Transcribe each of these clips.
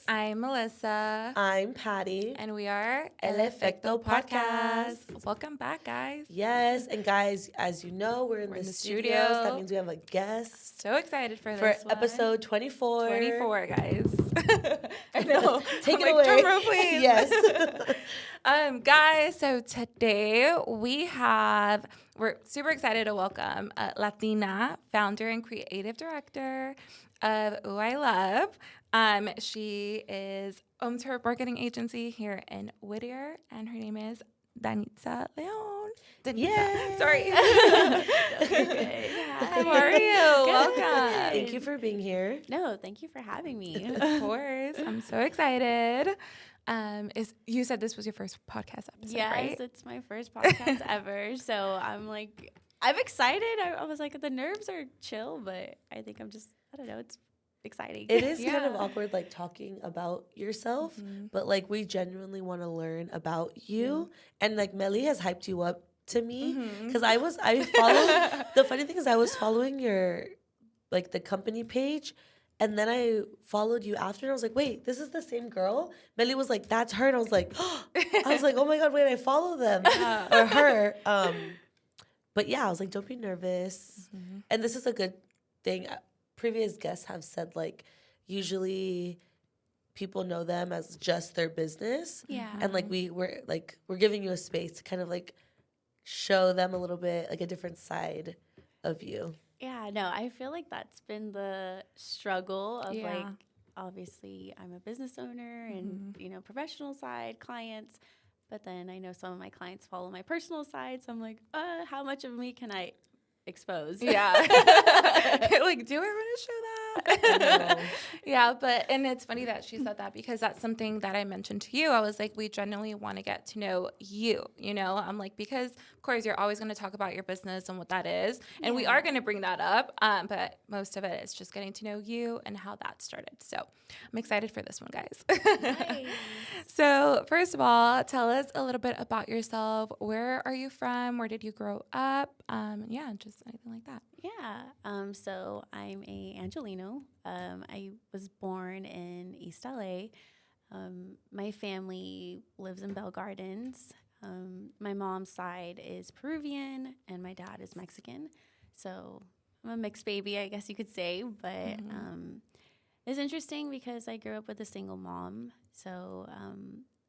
I'm Melissa. I'm Patty. And we are El Efecto Podcast. Welcome back, guys. Yes, and guys, as you know, we're in the studios. That means we have a guest. So excited for this one. Episode 24. 24, guys. I know. Take it away. Drum roll, please. Yes. Guys, so today we're super excited to welcome Latina, founder and creative director of Ouuilove. She owns her marketing agency here in Whittier, and her name is Denitza Leon. Yeah. Sorry. Okay. How are you? Welcome. Thank you for being here. No, thank you for having me. Of course. I'm so excited. You said this was your first podcast episode, Yes, right? it's my first podcast ever. So I'm excited. I was like, the nerves are chill, but I think I don't know, it's exciting. It is kind of Yeah. awkward, like, talking about yourself, Mhm. but, like, we genuinely want to learn about you. And, like, Melly has hyped you up to me because I follow, the funny thing is I was following your, like, the company page, and then I followed you after, and I was like, wait, this is the same girl? Melly was like, that's her, and I was like, oh my God, wait, I follow them, or her. But yeah, I was like, don't be nervous. Mhm. And this is a good thing. Previous guests have said, like, usually people know them as just their business. Yeah. And, like, we're giving you a space to kind of, like, show them a little bit, like, a different side of you. Yeah, no, I feel like that's been the struggle of Yeah. like, obviously I'm a business owner and, professional side, clients. But then I know some of my clients follow my personal side. So I'm like, how much of me can I expose? Yeah. Like, do I want to show that? know. Yeah, and it's funny that she said that because that's something that I mentioned to you. I was like, we genuinely want to get to know you, I'm like, because of course you're always going to talk about your business and what that is. And we are going to bring that up. But most of it is just getting to know you and how that started. So I'm excited for this one, guys. Nice. So first of all, tell us a little bit about yourself. Where are you from? Where did you grow up? Yeah, just anything like that. Yeah. So I'm a Angelino. I was born in East LA. My family lives in Bell Gardens. My mom's side is Peruvian and my dad is Mexican. So I'm a mixed baby, I guess you could say. But it's interesting because I grew up with a single mom. So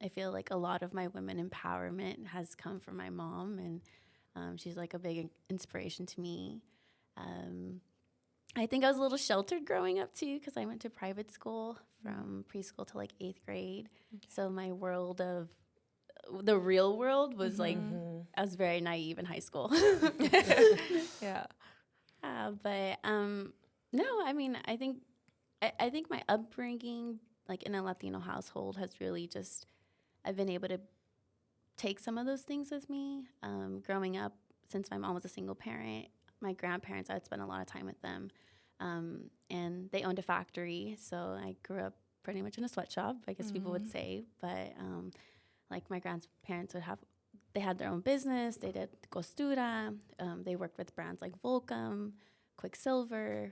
I feel like a lot of my women empowerment has come from my mom, and she's like a big inspiration to me. I think I was a little sheltered growing up too because I went to private school from preschool to like 8th grade. Okay. So my world of the real world was like, I was very naive in high school. Yeah. But no, I mean, I think my upbringing, like in a Latino household, has really just, I've been able to take some of those things with me. Growing up, since my mom was a single parent, my grandparents, I'd spend a lot of time with them. And they owned a factory, so I grew up pretty much in a sweatshop, I guess people would say. But like my grandparents they had their own business. They did costura. They worked with brands like Volcom, Quicksilver,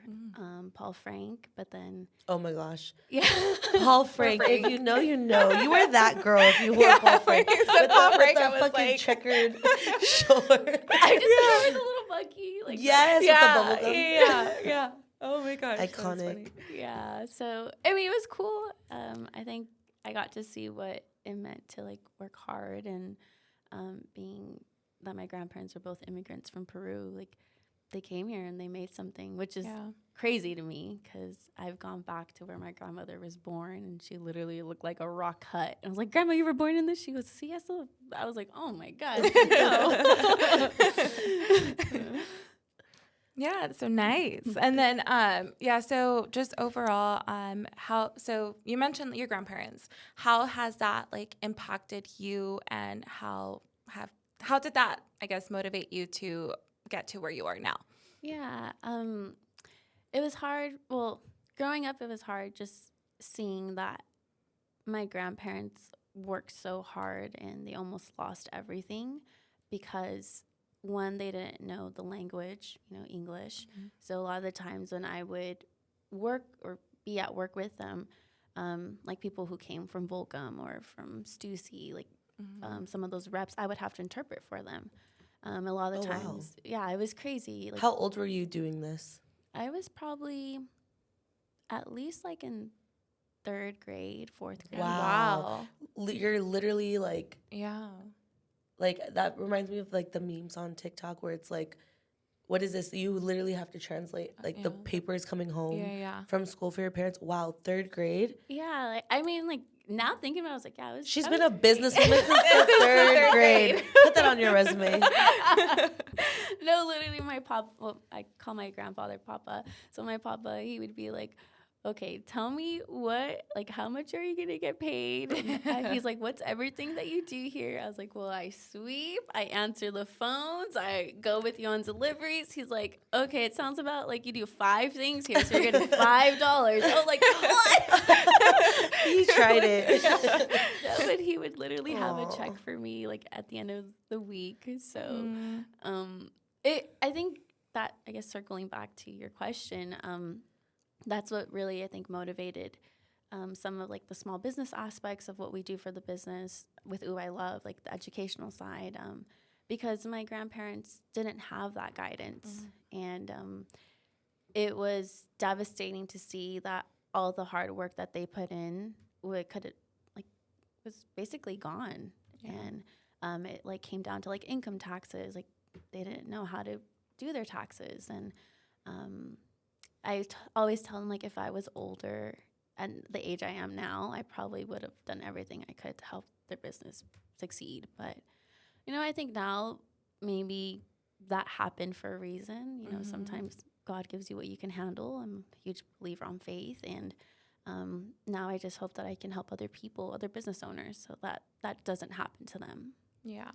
Paul Frank. But then, Oh my gosh. yeah, Paul Frank. If you know, you know. You were that girl if you wore Paul Frank. When you said Paul Frank, I was fucking like- checkered short. I just remember the little buggy, like Yes, with the bubblegum. Yeah. Oh my gosh. that's Iconic. funny. Yeah, so I mean, it was cool. I think I got to see what it meant to like work hard, and being that my grandparents were both immigrants from Peru, like they came here and they made something, which is crazy to me because I've gone back to where my grandmother was born, and she literally looked like a rock hut. And I was like, "Grandma, you were born in this?" She goes, "See, I was like, "Oh my God, no." Yeah, so nice. And then, so just overall, so you mentioned your grandparents. How has that like impacted you, and how did that, I guess, motivate you to get to where you are now? Yeah, it was hard. Well, growing up, it was hard just seeing that my grandparents worked so hard and they almost lost everything because one, they didn't know the language, English. Mm-hmm. So a lot of the times when I would work or be at work with them, like people who came from Volcom or from Stussy, like some of those reps, I would have to interpret for them. A lot of the times, yeah, it was crazy. Like, how old were you doing this? I was probably at least like in 3rd grade, 4th grade. Wow. You're literally like, Yeah. like that reminds me of like the memes on TikTok where it's like, what is this? You literally have to translate like the papers coming home from school for your parents. Wow, 3rd grade. Yeah, like, I mean, like now thinking about it, I was like, yeah, She's been a businesswoman since the 3rd grade. Put that on your resume. No, literally, my pop. Well, I call my grandfather Papa. So my Papa, he would be like, "Okay, tell me how much are you gonna get paid?" And he's like, "What's everything that you do here?" I was like, "Well, I sweep, I answer the phones, I go with you on deliveries." He's like, "Okay, it sounds about like you do 5 things here, so you're getting $5." I was like, "What?" He tried it. No, but he would literally have a check for me like at the end of the week. So, I think that, I guess, circling back to your question, that's what really, I think, motivated some of like the small business aspects of what we do for the business with Ouuilove, like the educational side, because my grandparents didn't have that guidance. And it was devastating to see that all the hard work that they put in was basically gone. And it like came down to like income taxes. Like they didn't know how to do their taxes. And always tell them, like, if I was older and the age I am now, I probably would have done everything I could to help their business succeed. But, I think now maybe that happened for a reason. Sometimes God gives you what you can handle. I'm a huge believer on faith. And now I just hope that I can help other people, other business owners, so that doesn't happen to them. Yeah.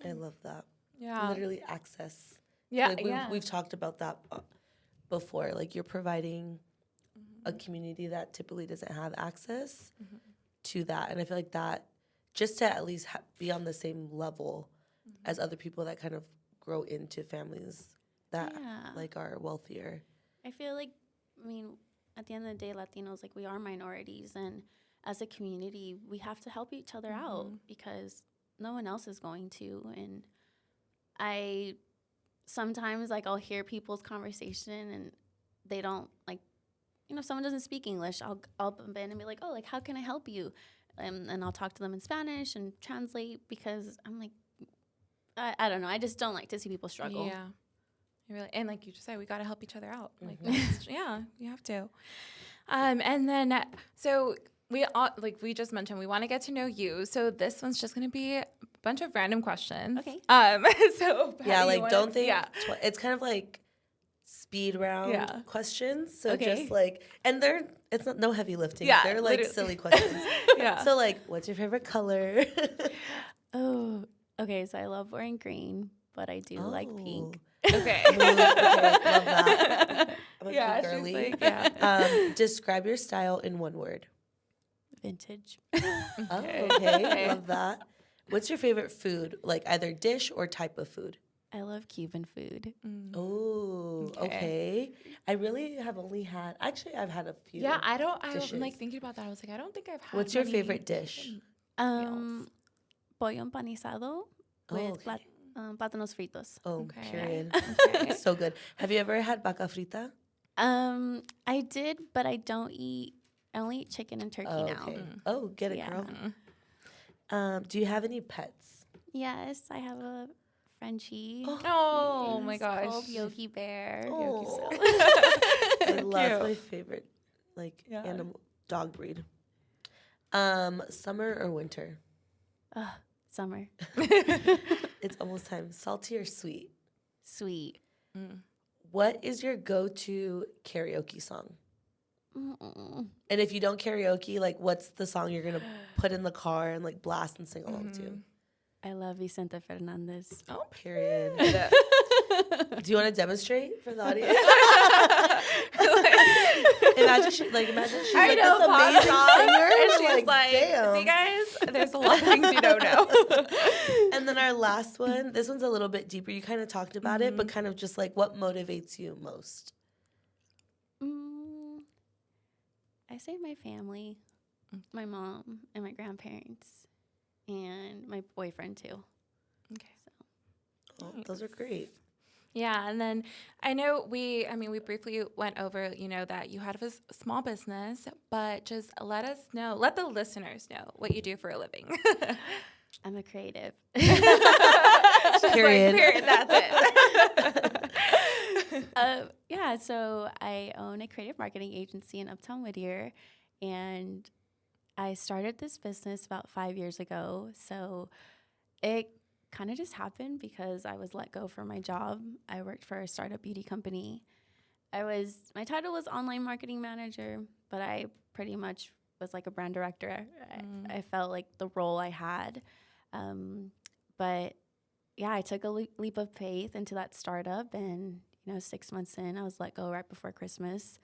I love that. Yeah. Literally access. Yeah. Like we've talked about that before. Like you're providing a community that typically doesn't have access to that. And I feel like that just to at least be on the same level as other people that kind of grow into families that like are wealthier. I feel like, at the end of the day, Latinos, like, we are minorities, and as a community, we have to help each other out because no one else is going to. And I sometimes, like, I'll hear people's conversation and they don't, like, if someone doesn't speak English, I'll bump in and be like, "Oh, like, how can I help you?" And I'll talk to them in Spanish and translate, because I'm like, I don't know. I just don't like to see people struggle. Yeah. Really, and like you just said, we got to help each other out. Like, you have to. And then, so we all, like we just mentioned, we want to get to know you. So this one's just going to be a bunch of random questions. Okay. So like don't think it's kind of like speed round questions. So just like, and it's not no heavy lifting. Yeah, they're like literally. silly questions. So like, what's your favorite color? Oh, okay. So I love wearing green, but I do like pink. Okay. Okay, love that. I'm a pink girly. Like, describe your style in one word. Vintage. Okay. Love that. What's your favorite food? Like either dish or type of food? I love Cuban food. Oh, okay. I really have only had, actually, I've had a few. Yeah, I'm dishes. like thinking about that. I was like, I don't think I've had. What's your favorite dish? Pollo empanizado with plátanos fritos. Oh, Okay. period. Okay. So good. Have you ever had vaca frita? I did, but I don't eat. I only eat chicken and turkey now. Okay. Oh, get it, girl. Do you have any pets? Yes, I have a Frenchie. Oh my gosh. Called Yogi Bear. Oh. I love Cute. my favorite, animal dog breed. Summer or winter? Summer. It's almost time. Salty or sweet? Sweet. What is your go-to karaoke song? Mm-mm. And if you don't karaoke, like, what's the song you're gonna put in the car and like blast and sing along to? I love Vicente Fernandez. Oh, period. Do you want to demonstrate for the audience? Imagine she's like this amazing singer, and she's like, damn. See, guys, there's a lot of things you don't know. And then our last one, this one's a little bit deeper. You kind of talked about it, but kind of just like what motivates you most? I say my family, my mom and my grandparents, my mom and my grandparents, and my boyfriend too. Okay. So. Oh, those are great. Yeah, and then I know we briefly went over, that you had a small business, but just let the listeners know what you do for a living. I'm a creative. Period. Period. That's it. Yeah, so I own a creative marketing agency in Uptown Whittier, and I started this business about 5 years ago. So it kind of just happened because I was let go from my job. I worked for a startup beauty company. My title was online marketing manager, but I pretty much was like a brand director. I felt like the role I had. But yeah, I took a leap of faith into that startup, and 6 months in, I was let go right before Christmas.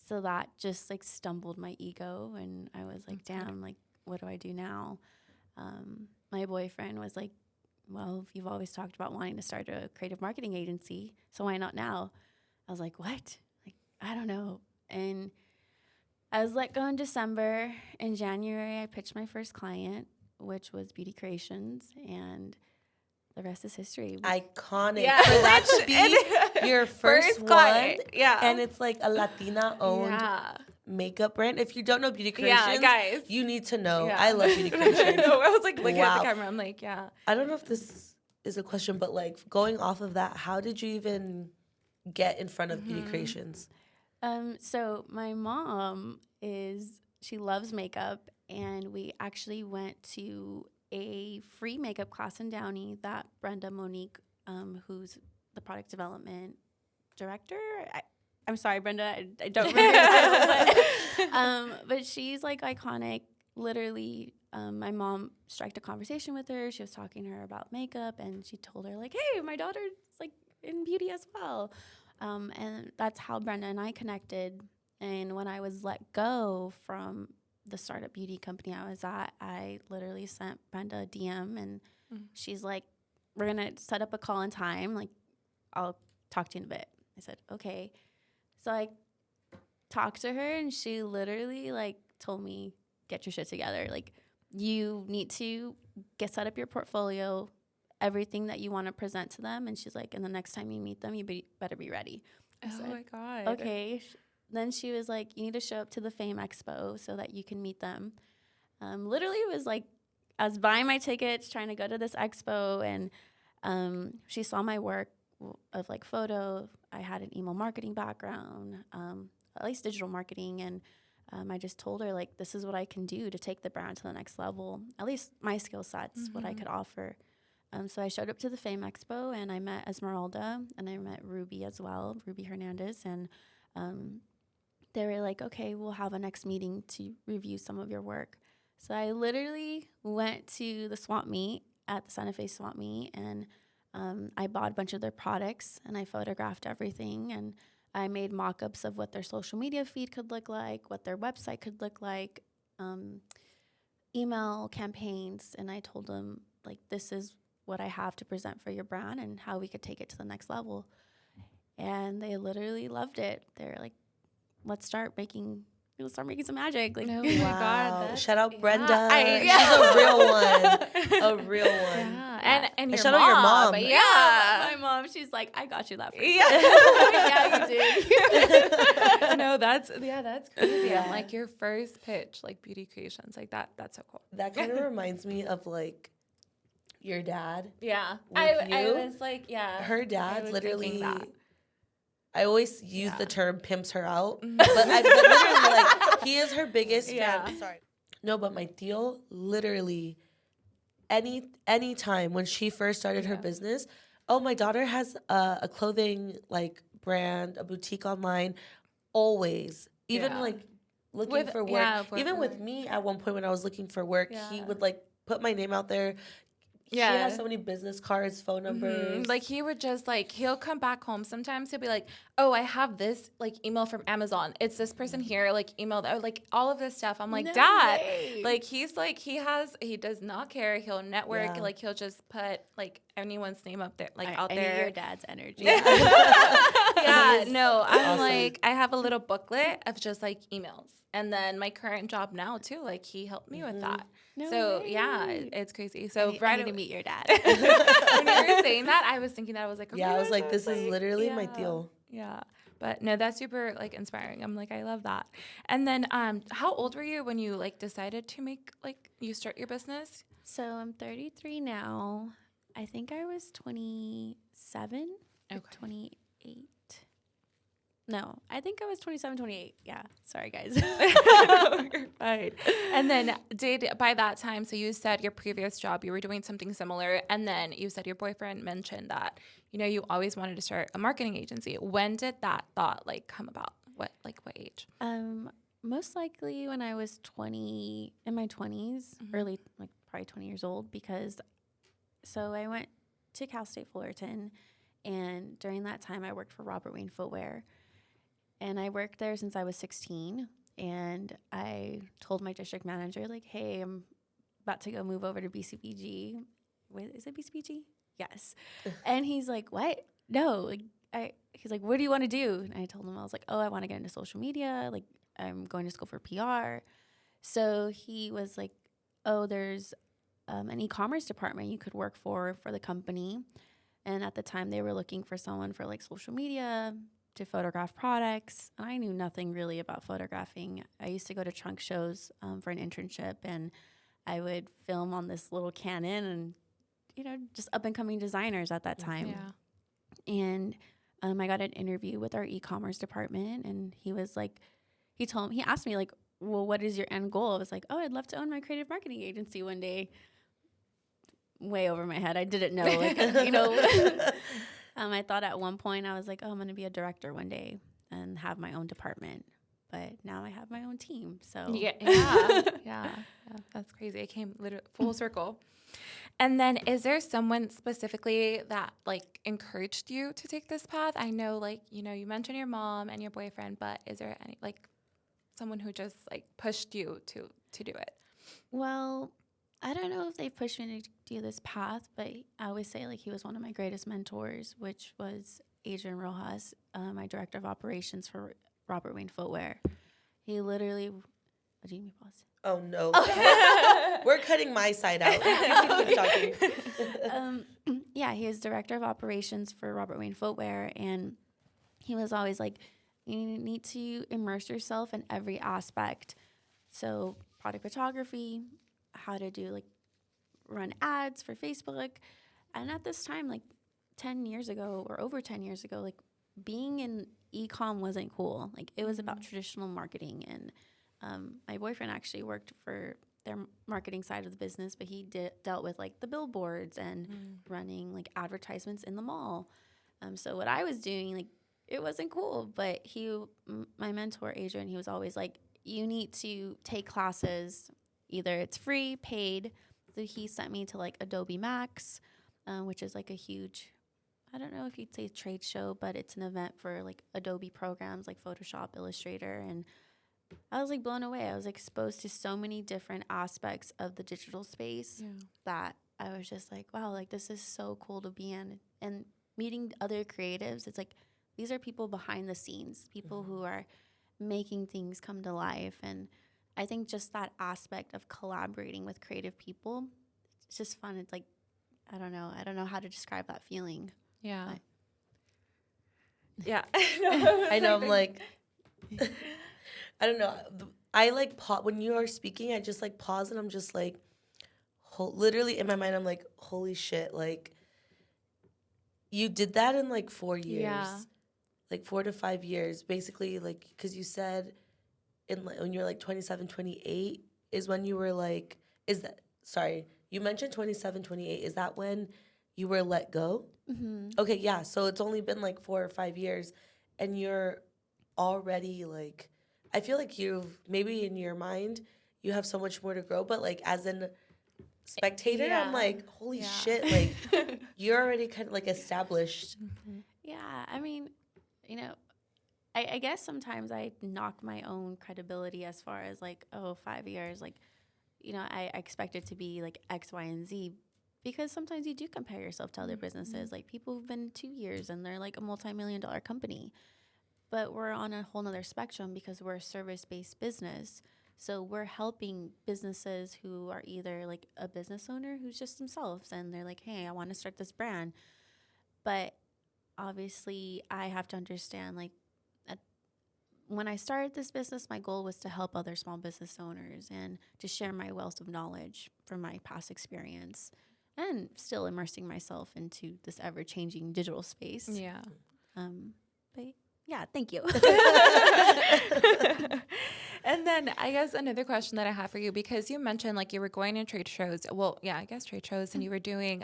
So that just like stumbled my ego, and I was like, damn, like, what do I do now? My boyfriend was like, well, you've always talked about wanting to start a creative marketing agency, so why not now? I was like, what? Like, I don't know. And I was let go in December. In January, I pitched my first client, which was Beauty Creations, and the rest is history. Iconic. Yeah. For that to be your first one. client. Yeah. And it's like a Latina-owned makeup brand. If you don't know Beauty Creations, guys. you need to know. Yeah. I love Beauty Creations. I was like looking at Wow. the camera. I'm like, yeah. I don't know if this is a question, but like going off of that, how did you even get in front of Beauty Creations? So my mom she loves makeup, and we actually went to a free makeup class in Downey that Brenda Monique, who's the product development director. I'm sorry, Brenda, I don't remember your title, but she's like iconic. Literally, my mom struck a conversation with her. She was talking to her about makeup, and she told her like, "Hey, my daughter's like in beauty as well." And that's how Brenda and I connected. And when I was let go from the startup beauty company I was at, I literally sent Brenda a DM, and she's like, we're going to set up a call in time. Like, I'll talk to you in a bit. I said, okay. So I talked to her, and she literally like told me, get your shit together. Like, you need to set up your portfolio, everything that you want to present to them. And she's like, and the next time you meet them, better be ready. I said, my God. Okay. Then she was like, you need to show up to the Fame Expo so that you can meet them. Literally, it was like I was buying my tickets, trying to go to this expo, and she saw my work of like photo. I had an email marketing background, at least digital marketing, and I just told her like, this is what I can do to take the brand to the next level. At least my skill sets, what I could offer. So I showed up to the Fame Expo, and I met Esmeralda, and I met Ruby as well, Ruby Hernandez, and they were like, okay, we'll have a next meeting to review some of your work. So I literally went to the swap meet at the Santa Fe swap meet, and I bought a bunch of their products, and I photographed everything, and I made mock-ups of what their social media feed could look like, what their website could look like, email campaigns, and I told them, like, this is what I have to present for your brand and how we could take it to the next level. And they literally loved it. They're like, let's start making some magic. Like, Oh my God. Shout out Brenda. Yeah. She's a real one. A real one. Yeah. And your shout mom. out your mom. Yeah. my mom, she's like, I got you that first. Yeah. Yeah, you did. No, that's crazy. Yeah. And like your first pitch, like Beauty Creations, like that's so cool. That kind of reminds me of like your dad. Yeah. With I you? was like, yeah. Her I dad was literally. thinking that. I always use the term pimps her out, but literally, like, he is her biggest fan. Sorry. No, but my tío literally, any time when she first started her business, my daughter has a clothing like brand, a boutique online, always. Even like looking for work. Even with me at one point when I was looking for work, he would like put my name out there. She has so many business cards, phone numbers. Like he would just like, he'll come back home. Sometimes he'll be like, oh, I have this like email from Amazon. It's this person here, like email that, like all of this stuff. I'm like, No Dad, way. like he's like, he does not care. He'll network. Like he'll just put like anyone's name up there, like out I there. need your dad's energy. Yeah, no, I'm awesome. like, I have a little booklet of just like emails. And then my current job now too, like he helped me with that. No So way. yeah, it's crazy. So I need to meet your dad. when you were saying that, I was thinking that I was like, yeah, I was like, this is literally my yeah, deal. Yeah, but no, that's super like inspiring. I'm like, I love that. And then, how old were you when you like decided to make like you start your business? So I'm 33 now. I think I was 27 or 28. No, I think I was 27, 28. Yeah. Sorry, guys. You're fine. And then by that time, so you said your previous job, you were doing something similar. And then you said your boyfriend mentioned that, you know, you always wanted to start a marketing agency. When did that thought like come about? What age? Most likely when I was 20, in my 20s, early, like probably 20 years old, because so I went to Cal State Fullerton, and during that time I worked for Robert Wayne Footwear. And I worked there since I was 16, and I told my district manager, like, hey, I'm about to go move over to BCBG. Wait, is it BCBG? Yes. And he's like, what? No. He's like, what do you want to do? And I told him, I was like, oh, I want to get into social media. Like, I'm going to school for PR. So he was like, oh, there's an e-commerce department you could work for the company. And at the time, they were looking for someone for, like, social media, to photograph products. And I knew nothing really about photographing. I used to go to trunk shows for an internship, and I would film on this little Canon and, you know, just up and coming designers at that time. Yeah. And I got an interview with our e-commerce department, and he was like, he asked me like, well, what is your end goal? I was like, oh, I'd love to own my creative marketing agency one day. Way over my head. I didn't know, like, you know, I thought at one point I was like, oh, I'm going to be a director one day and have my own department. But now I have my own team. So Yeah. That's crazy. It came literally full circle. And then is there someone specifically that like encouraged you to take this path? I know, like, you know, you mentioned your mom and your boyfriend, but is there any like someone who just like pushed you to do it? Well, I don't know if they pushed me to do this path, but I always say like he was one of my greatest mentors, which was Adrian Rojas, my director of operations for Robert Wayne Footwear. He literally, do you need me to pause? Oh no, we're cutting my side out. Keep talking. Yeah, he was director of operations for Robert Wayne Footwear, and he was always like, you need to immerse yourself in every aspect. So product photography, how to do like run ads for Facebook. And at this time, like 10 years ago or over 10 years ago, like being in e-com wasn't cool. Like it was about traditional marketing. And my boyfriend actually worked for their marketing side of the business, but he dealt with like the billboards and running like advertisements in the mall. So what I was doing, like it wasn't cool, but my mentor, Adrian, he was always like, you need to take classes. Either it's free, paid. So he sent me to like Adobe Max, which is like a huge, I don't know if you'd say trade show, but it's an event for like Adobe programs like Photoshop, Illustrator. And I was like blown away. I was exposed to so many different aspects of the digital space that I was just like, wow, like this is so cool to be in. And meeting other creatives, it's like these are people behind the scenes, people who are making things come to life. And I think just that aspect of collaborating with creative people, it's just fun. It's like, I don't know how to describe that feeling. Yeah. But Yeah. I know. I'm like, I don't know. I like when you are speaking, I just like pause and I'm just like, literally in my mind, I'm like, holy shit. Like you did that in like 4 years, like 4 to 5 years, basically, like, cause you said when you're like 27, 28 is when you were like, you mentioned 27, 28. Is that when you were let go? Mm-hmm. Okay, yeah. So it's only been like 4 or 5 years and you're already like, I feel like maybe in your mind, you have so much more to grow, but like as in spectator. Yeah. I'm like, holy Yeah. shit, like you're already kind of like established. Yeah, I mean, you know, I guess sometimes I knock my own credibility as far as like, oh, 5 years, like, you know, I expect it to be like X, Y, and Z, because sometimes you do compare yourself to other businesses. Like people who've been 2 years and they're like a multi-million-dollar company, but we're on a whole nother spectrum because we're a service-based business. So we're helping businesses who are either like a business owner who's just themselves and they're like, hey, I want to start this brand. But obviously I have to understand, like, when I started this business, my goal was to help other small business owners and to share my wealth of knowledge from my past experience and still immersing myself into this ever-changing digital space. Yeah. But yeah, thank you. And then I guess another question that I have for you, because you mentioned like you were going to trade shows. Well, yeah, I guess trade shows, and you were doing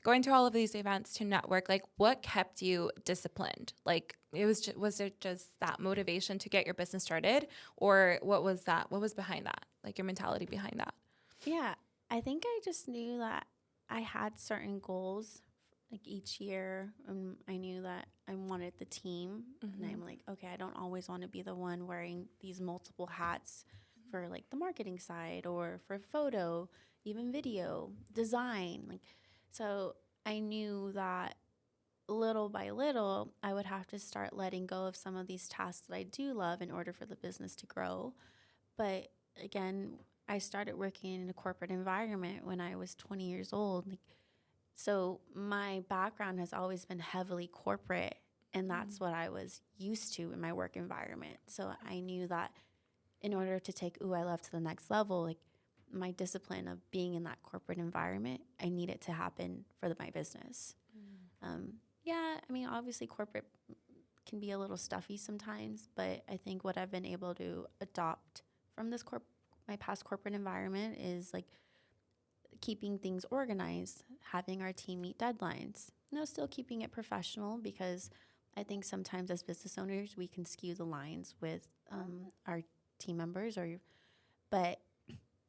going to all of these events to network. Like, what kept you disciplined? Like, was it just that motivation to get your business started, or what was that? What was behind that? Like your mentality behind that? Yeah, I think I just knew that I had certain goals like each year. I knew that I wanted the team, and I'm like, okay, I don't always want to be the one wearing these multiple hats for like the marketing side or for photo, even video, design. Like, so I knew that little by little, I would have to start letting go of some of these tasks that I do love in order for the business to grow. But again, I started working in a corporate environment when I was 20 years old. Like, so my background has always been heavily corporate, and that's what I was used to in my work environment. So I knew that in order to take Ouuilove to the next level, like my discipline of being in that corporate environment, I need it to happen for my business. Yeah, I mean, obviously corporate can be a little stuffy sometimes, but I think what I've been able to adopt from this my past corporate environment is like keeping things organized, having our team meet deadlines. Still keeping it professional, because I think sometimes as business owners we can skew the lines with our team members, but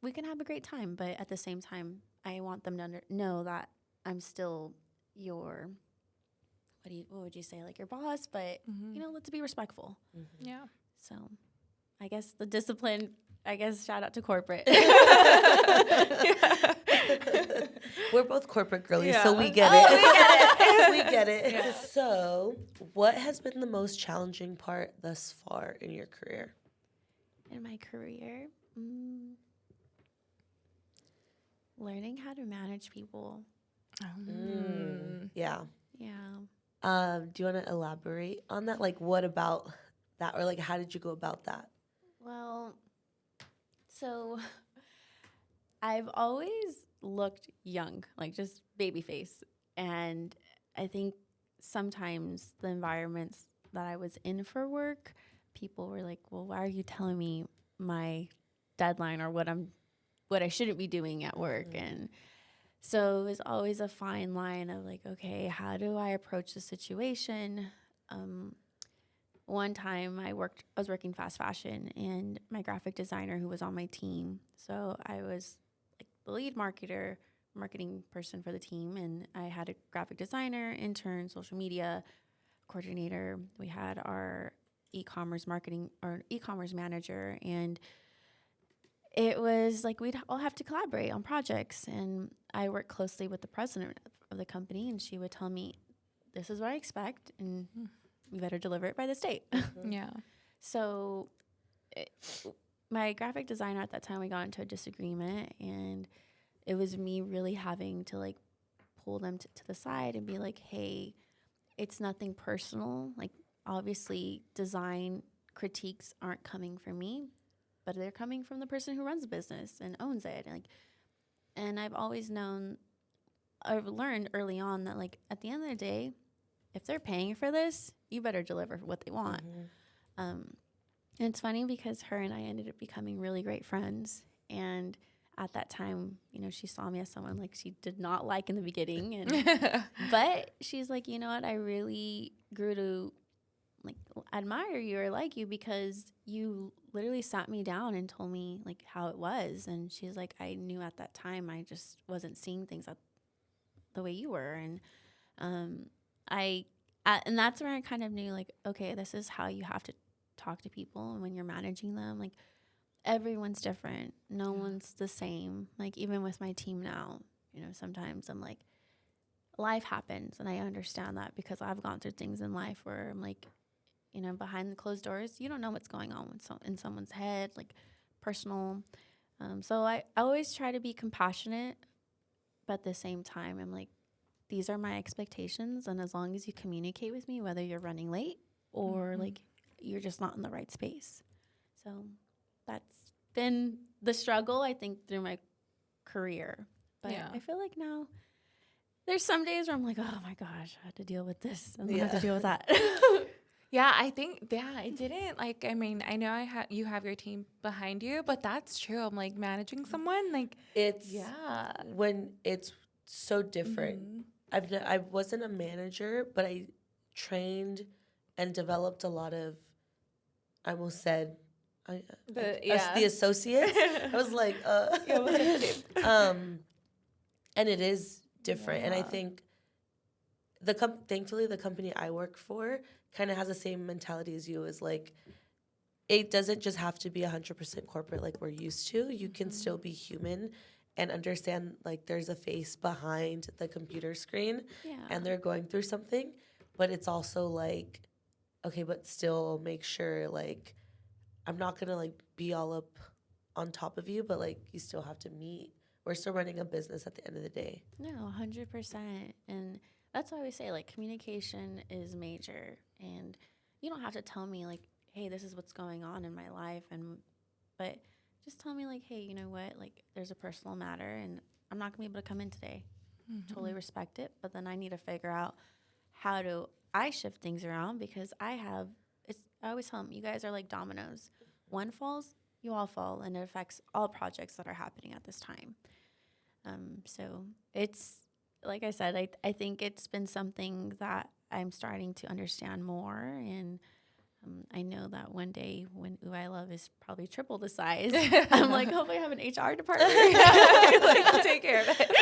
we can have a great time. But at the same time, I want them to know that I'm still your what would you say, like your boss, but let's be respectful. Yeah. So I guess the discipline, shout out to corporate. We're both corporate girlies, Yeah. so we get it. We get it. We get it. Yeah. So, what has been the most challenging part thus far in your career? In my career, learning how to manage people. Yeah. Yeah. Do you want to elaborate on that? Like, what about that? Or, like, how did you go about that? Well, so I've always looked young, like just baby face. And I think sometimes the environments that I was in for work, people were like, well, why are you telling me my deadline or what I shouldn't be doing at work? And so it was always a fine line of like, okay, how do I approach the situation? One time I was working fast fashion, and my graphic designer who was on my team. So I was like the lead marketing person for the team, and I had a graphic designer, intern, social media coordinator. We had our e-commerce manager, and it was like we'd all have to collaborate on projects. And I worked closely with the president of the company, and she would tell me, this is what I expect, and we better deliver it by this date. Yeah. So my graphic designer at that time, we got into a disagreement, and it was me really having to like pull them to the side and be like, hey, it's nothing personal. Like, obviously design critiques aren't coming from me, but they're coming from the person who runs the business and owns it. And I've always I've learned early on that like at the end of the day, if they're paying for this, you better deliver what they want. And it's funny because her and I ended up becoming really great friends. And at that time, she saw me as someone like she did not like in the beginning. But she's like, you know what? I really grew to like admire you or like you because you literally sat me down and told me like how it was. And she's like, I knew at that time I just wasn't seeing things the way you were. And and that's where I kind of knew like, okay, this is how you have to talk to people. And when you're managing them, like everyone's different. No one's the same. Like even with my team now, sometimes I'm like, life happens. And I understand that because I've gone through things in life where I'm like, behind the closed doors, you don't know what's going on in someone's head, like personal. So I always try to be compassionate, but at the same time, I'm like, these are my expectations. And as long as you communicate with me, whether you're running late or like you're just not in the right space. So that's been the struggle, I think, through my career. But I feel like now there's some days where I'm like, oh my gosh, I had to deal with this and I have to deal with that. Yeah, I think, I didn't, like, I mean, I know you have your team behind you, but that's true. I'm, like, managing someone, like, when it's so different. I wasn't a manager, but I trained and developed a lot of, I almost said, the associates. I was like, and it is different. And I think thankfully the company I work for kind of has the same mentality as you, is like, it doesn't just have to be 100% corporate like we're used to. You can still be human and understand like there's a face behind the computer screen and they're going through something. But it's also like, okay, but still make sure like I'm not going to like be all up on top of you, but like you still have to meet. We're still running a business at the end of the day. No, 100%. And that's why we say like communication is major. And you don't have to tell me like, hey, this is what's going on in my life. But just tell me like, hey, you know what? Like there's a personal matter and I'm not gonna be able to come in today. Totally respect it. But then I need to figure out how do I shift things around because I always tell them, you guys are like dominoes. One falls, you all fall, and it affects all projects that are happening at this time. So it's, like I said, I think it's been something that I'm starting to understand more. And I know that one day when Ouuilove is probably triple the size, I'm like, hopefully I have an HR department. Like, I'll take care of it.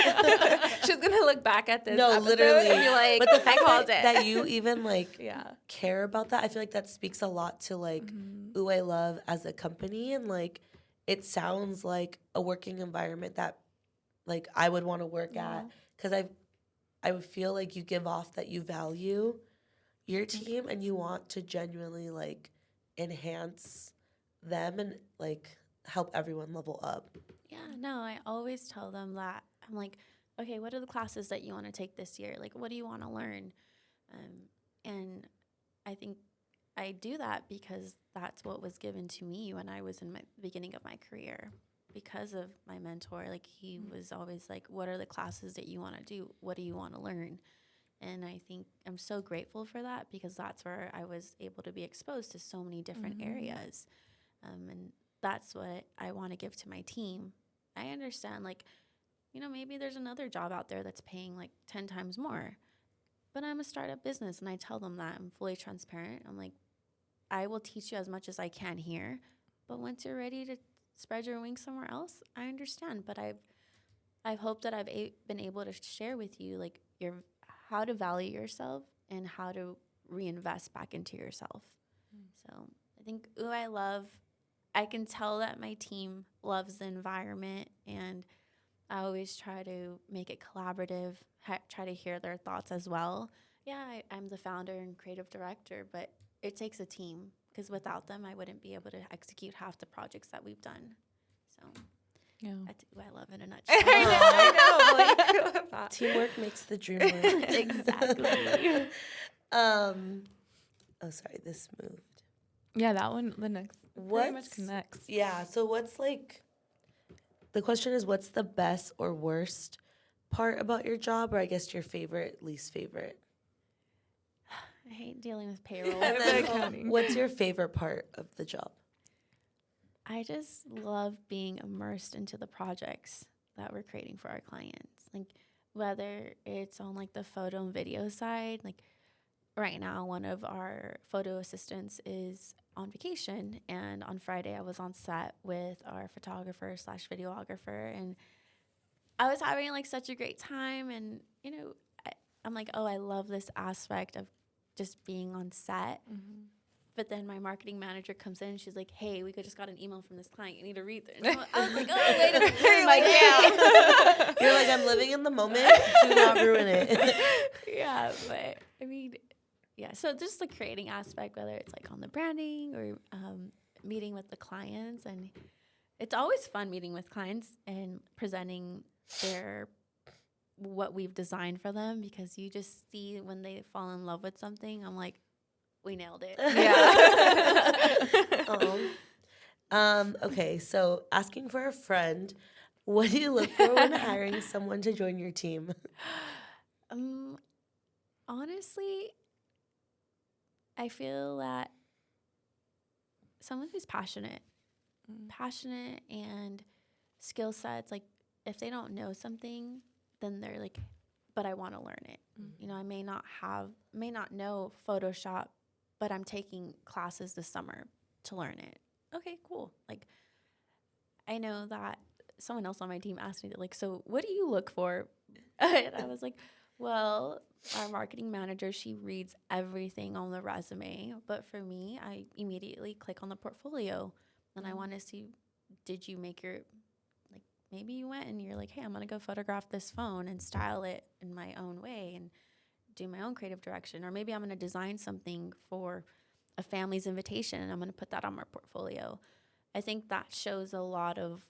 She's going to look back at this episode literally. and be like, but the fact I called it. that you even like care about that, I feel like that speaks a lot to like Ouuilove as a company. And like, it sounds like a working environment that like I would want to work at. Because I would feel like you give off that you value your team and you want to genuinely like enhance them and like help everyone level up. Yeah, no, I always tell them that. I'm like, okay, what are the classes that you want to take this year? Like, what do you want to learn? And I think I do that because that's what was given to me when I was in my beginning of my career. Because of my mentor, like he was always like, what are the classes that you want to do? What do you want to learn? And I think I'm so grateful for that because that's where I was able to be exposed to so many different areas. And that's what I want to give to my team. I understand, like, maybe there's another job out there that's paying like 10 times more. But I'm a startup business and I tell them that. I'm fully transparent. I'm like, I will teach you as much as I can here. But once you're ready to spread your wings somewhere else, I understand. But I've hoped that I've been able to share with you like how to value yourself and how to reinvest back into yourself. So I think Ouuilove, I can tell that my team loves the environment and I always try to make it collaborative, try to hear their thoughts as well. Yeah, I'm the founder and creative director, but it takes a team because without them, I wouldn't be able to execute half the projects that we've done. So that's Ouuilove in a nutshell. I know. Like, Teamwork makes the dream work. Exactly. Oh, sorry, this moved. Yeah, that one, the next, pretty much connects. Yeah, so what's like, the question is, what's the best or worst part about your job, or I guess your favorite, least favorite? I hate dealing with payroll. And then what's your favorite part of the job? I just love being immersed into the projects that we're creating for our clients. Like whether it's on like the photo and video side, like right now, one of our photo assistants is on vacation, and on Friday I was on set with our photographer slash videographer, and I was having like such a great time. And I'm like, oh, I love this aspect of just being on set. But then my marketing manager comes in and she's like, hey, we just got an email from this client. You need to read this. I was like, oh, wait a minute. You're like, I'm living in the moment. Do not ruin it. Yeah, but I mean, yeah. So just the creating aspect, whether it's like on the branding or meeting with the clients. And it's always fun meeting with clients and presenting what we've designed for them, because you just see when they fall in love with something. I'm like, we nailed it. Yeah. Okay, so asking for a friend, what do you look for when hiring someone to join your team? Honestly, I feel that someone who's passionate and skill sets, like if they don't know something, then they're like, but I want to learn it. I may not know Photoshop, but I'm taking classes this summer to learn it. Okay, cool. Like, I know that someone else on my team asked me, like, so what do you look for? And I was like, well, our marketing manager, she reads everything on the resume. But for me, I immediately click on the portfolio, and I want to see, did you make maybe you went and you're like, hey, I'm going to go photograph this phone and style it in my own way and do my own creative direction. Or maybe I'm going to design something for a family's invitation and I'm going to put that on my portfolio. I think that shows a lot of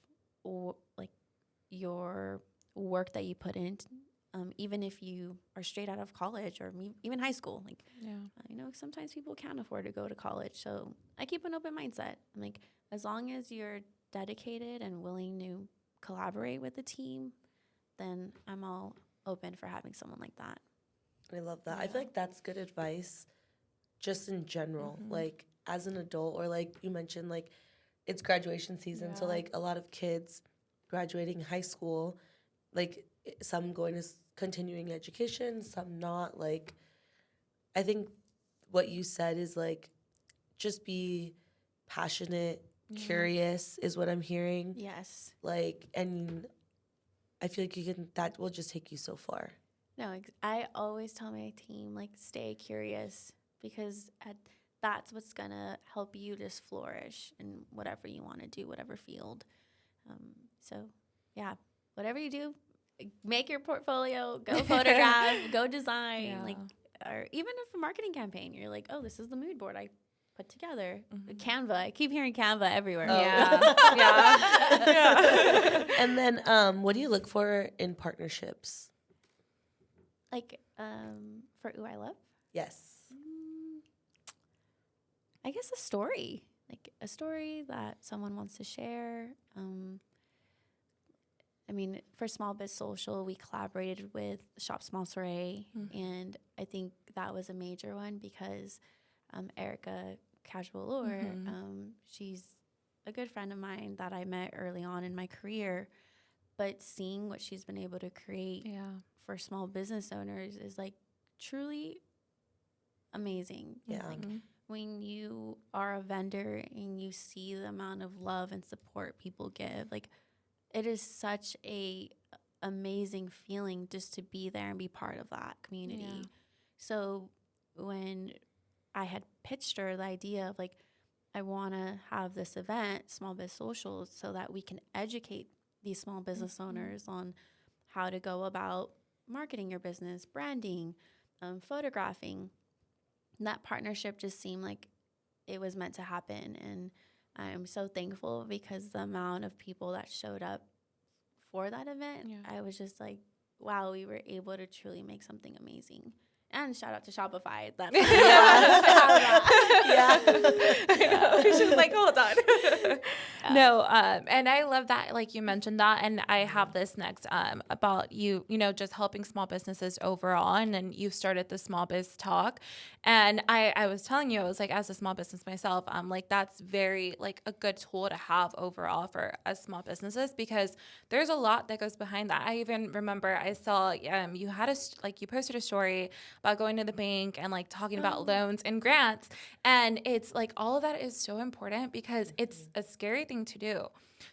your work that you put in, even if you are straight out of college or even high school. Sometimes people can't afford to go to college. So I keep an open mindset. I'm like, as long as you're dedicated and willing to collaborate with the team, then I'm all open for having someone like that. I love that. I feel like that's good advice just in general, like as an adult, or like you mentioned, like it's graduation season. So like a lot of kids graduating high school, like some going to continuing education, some not. Like, I think what you said is like, just be passionate, curious is what I'm hearing. Yes. Like, and I feel like that will just take you so far. No, I always tell my team, like, stay curious, because that's what's going to help you just flourish in whatever you want to do, whatever field. So, yeah, whatever you do, make your portfolio, go photograph, go design. Like, or even if a marketing campaign, you're like, oh, this is the mood board I put together. Canva. I keep hearing Canva everywhere. Oh. Yeah. And then what do you look for in partnerships? Like, for Ouuilove? Yes. I guess a story. Like a story that someone wants to share. For Small Biz Social, we collaborated with Shop Small Soiree, and I think that was a major one because Erica Casual Lure, she's a good friend of mine that I met early on in my career, but seeing what she's been able to create for small business owners is like truly amazing. Yeah. Like when you are a vendor and you see the amount of love and support people give, like it is such a amazing feeling just to be there and be part of that community. Yeah. So when I had pitched her the idea of like, I want to have this event, Small Biz Socials, so that we can educate these small business owners on how to go about marketing your business, branding, photographing. And that partnership just seemed like it was meant to happen. And I'm so thankful because the amount of people that showed up for that event, I was just like, wow, we were able to truly make something amazing. And shout out to Shopify. She's like, hold on. No, and I love that, like you mentioned that, and I have this next about you just helping small businesses overall, and then you started the Small Biz Talk, and I was telling you, I was like, as a small business myself, like that's very like a good tool to have overall for us small businesses, because there's a lot that goes behind that. I even remember I saw you had you posted a story about going to the bank and like talking about loans and grants. And it's like all of that is so important because it's a scary thing to do.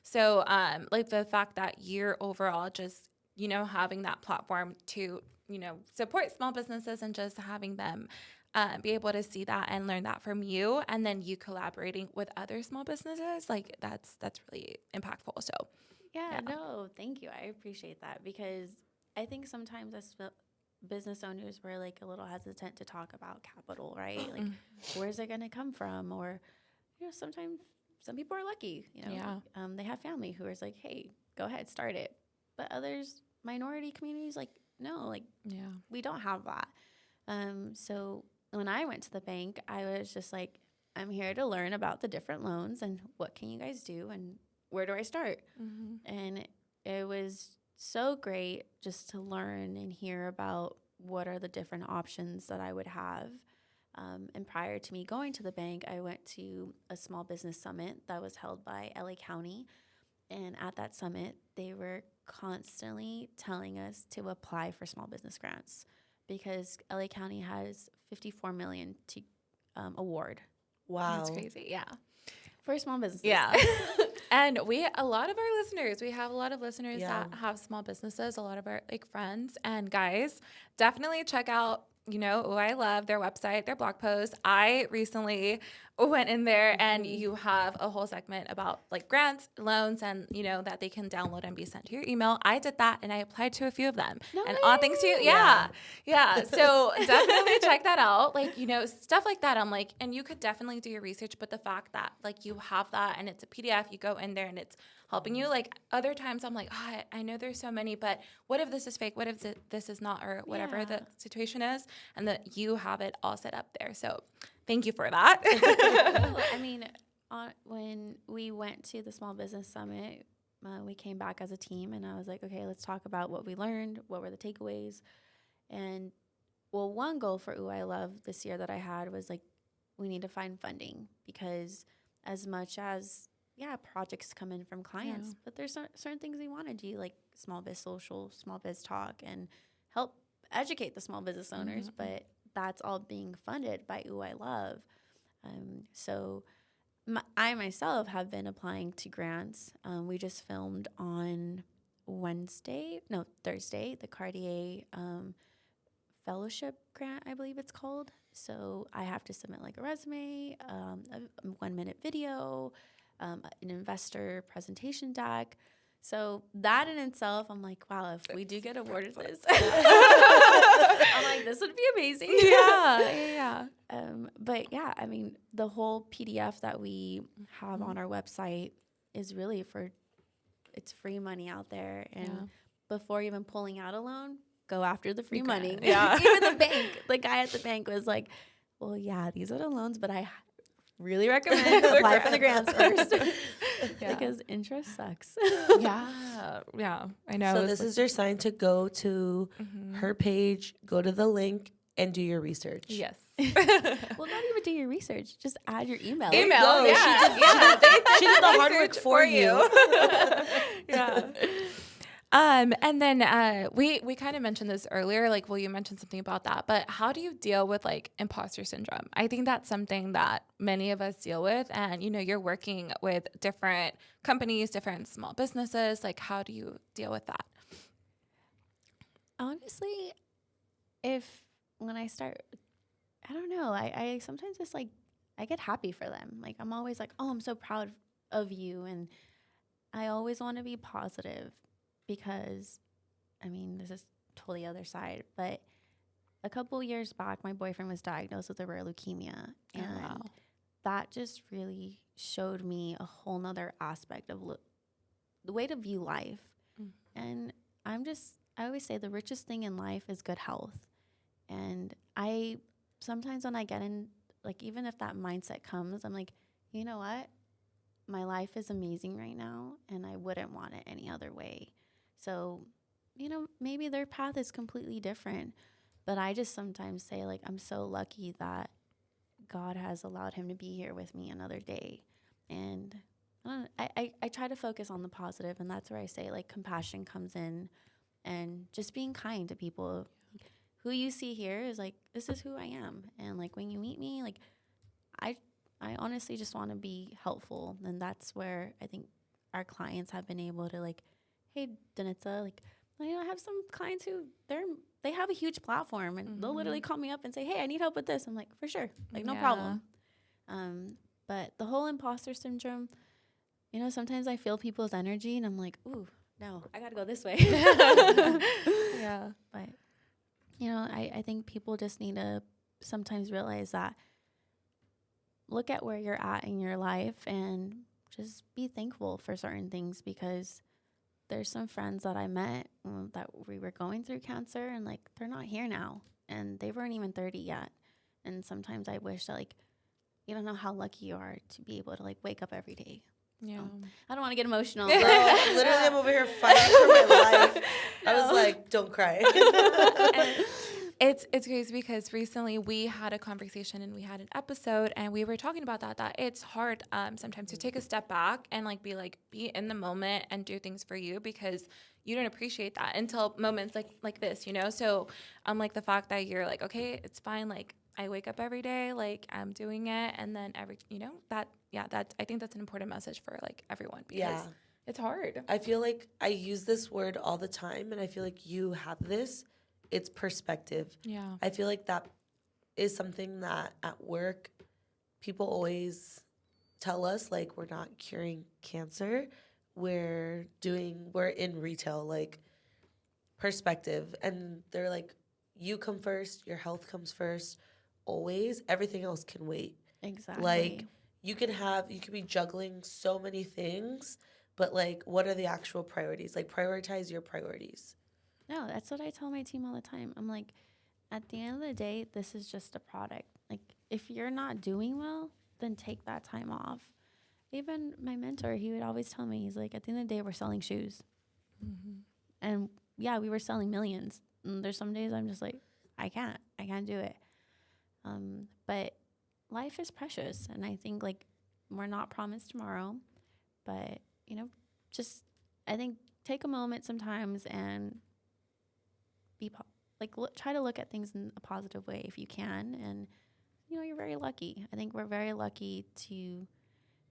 So like the fact that you're overall just, you know, having that platform to, you know, support small businesses and just having them be able to see that and learn that from you, and then you collaborating with other small businesses, like that's really impactful. So Yeah, no, thank you. I appreciate that because I think sometimes as business owners, we're like a little hesitant to talk about capital, right? Like, where's it going to come from? Or, you know, sometimes some people are lucky, you know, they have family who is like, hey, go ahead, start it. But others, minority communities, like, no, like, we don't have that. So when I went to the bank, I was just like, I'm here to learn about the different loans and what can you guys do and where do I start? And it was so great just to learn and hear about what are the different options that I would have. And prior to me going to the bank, I went to a small business summit that was held by LA County. And at that summit, they were constantly telling us to apply for small business grants because LA County has $54 million to award. Wow. That's crazy. Yeah. For small businesses. Yeah. And a lot of our listeners, we have a lot of listeners that have small businesses, a lot of our like friends and guys, definitely check out, you know, Ouuilove, their website, their blog post. I recently went in there and you have a whole segment about like grants, loans, and, you know, that they can download and be sent to your email. I did that and I applied to a few of them. And all thanks to you. Yeah. So definitely check that out. Like, you know, stuff like that. I'm like, and you could definitely do your research, but the fact that like you have that and it's a PDF, you go in there and it's helping you. Like other times I'm like, I know there's so many, but what if this is fake? What if this is not, or whatever the situation is, and that you have it all set up there. So thank you for that. I mean, when we went to the Small Business Summit, we came back as a team, and I was like, okay, let's talk about what we learned, what were the takeaways. And, well, one goal for Ouuilove this year that I had was, like, we need to find funding because as much as, projects come in from clients, but there's certain things we want to do, like small biz social, small biz talk, and help educate the small business owners, but that's all being funded by Ouuilove. So I myself have been applying to grants. We just filmed on Thursday, the Cartier Fellowship Grant, I believe it's called. So I have to submit like a resume, a 1-minute video, an investor presentation deck. So that in itself, I'm like, wow, if we do get awarded this, I'm like, this would be amazing. But yeah, I mean, the whole PDF that we have on our website is really it's free money out there. And before even pulling out a loan, go after the free money. Yeah. Even the guy at the bank was like, well, yeah, these are the loans, but I really recommend apply for the grants first because interest sucks. Yeah, I know. So this is your sign to go to her page, go to the link, and do your research. Yes. Well, not even do your research. Just add your email. She did the hard work for you. And then we kind of mentioned this earlier, like, well, you mentioned something about that, but how do you deal with like imposter syndrome? I think that's something that many of us deal with. And, you know, you're working with different companies, different small businesses. Like, how do you deal with that? Honestly, when I start, I don't know, I sometimes just like, I get happy for them. Like, I'm always like, oh, I'm so proud of you. And I always want to be positive. Because, I mean, this is totally the other side, but a couple years back, my boyfriend was diagnosed with a rare leukemia. And that just really showed me a whole nother aspect of the way to view life. And I always say the richest thing in life is good health. And sometimes when I get in, like, even if that mindset comes, I'm like, you know what? My life is amazing right now, and I wouldn't want it any other way. So, you know, maybe their path is completely different, but I just sometimes say, like, I'm so lucky that God has allowed him to be here with me another day. And I try to focus on the positive, and that's where I say, like, compassion comes in and just being kind to people who you see here is like, this is who I am. And like, when you meet me, like, I honestly just want to be helpful. And that's where I think our clients have been able to like, hey, Denitza, like, you know, I have some clients who they have a huge platform and they'll literally call me up and say, hey, I need help with this. I'm like, for sure. Like, no problem. But the whole imposter syndrome, you know, sometimes I feel people's energy and I'm like, ooh, no, I got to go this way. Yeah. But, you know, I think people just need to sometimes realize that, look at where you're at in your life and just be thankful for certain things, because there's some friends that I met that we were going through cancer and like, they're not here now and they weren't even 30 yet. And sometimes I wish that like, you don't know how lucky you are to be able to like wake up every day. Yeah. I don't want to get emotional. Girl, literally, I'm over here fighting for my life. I was like, don't cry. It's crazy because recently we had a conversation and we had an episode and we were talking about that it's hard sometimes to take a step back and like be in the moment and do things for you, because you don't appreciate that until moments like this, you know? So like the fact that you're like, okay, it's fine, like I wake up every day, like I'm doing it, and then I think that's an important message for like everyone, because it's hard. I feel like I use this word all the time, and I feel like you have this. It's perspective. Yeah. I feel like that is something that at work people always tell us, like, we're not curing cancer. We're in retail, like, perspective. And they're like, you come first, your health comes first, always. Everything else can wait. Exactly. Like, you could be juggling so many things, but like, what are the actual priorities? Like, prioritize your priorities. No, that's what I tell my team all the time. I'm like, at the end of the day, this is just a product. Like, if you're not doing well, then take that time off. Even my mentor, he would always tell me, he's like, at the end of the day, we're selling shoes. And yeah, we were selling millions. And there's some days I'm just like, I can't do it. But life is precious. And I think like, we're not promised tomorrow, but you know, just, I think take a moment sometimes and try to look at things in a positive way if you can. And, you know, you're very lucky. I think we're very lucky to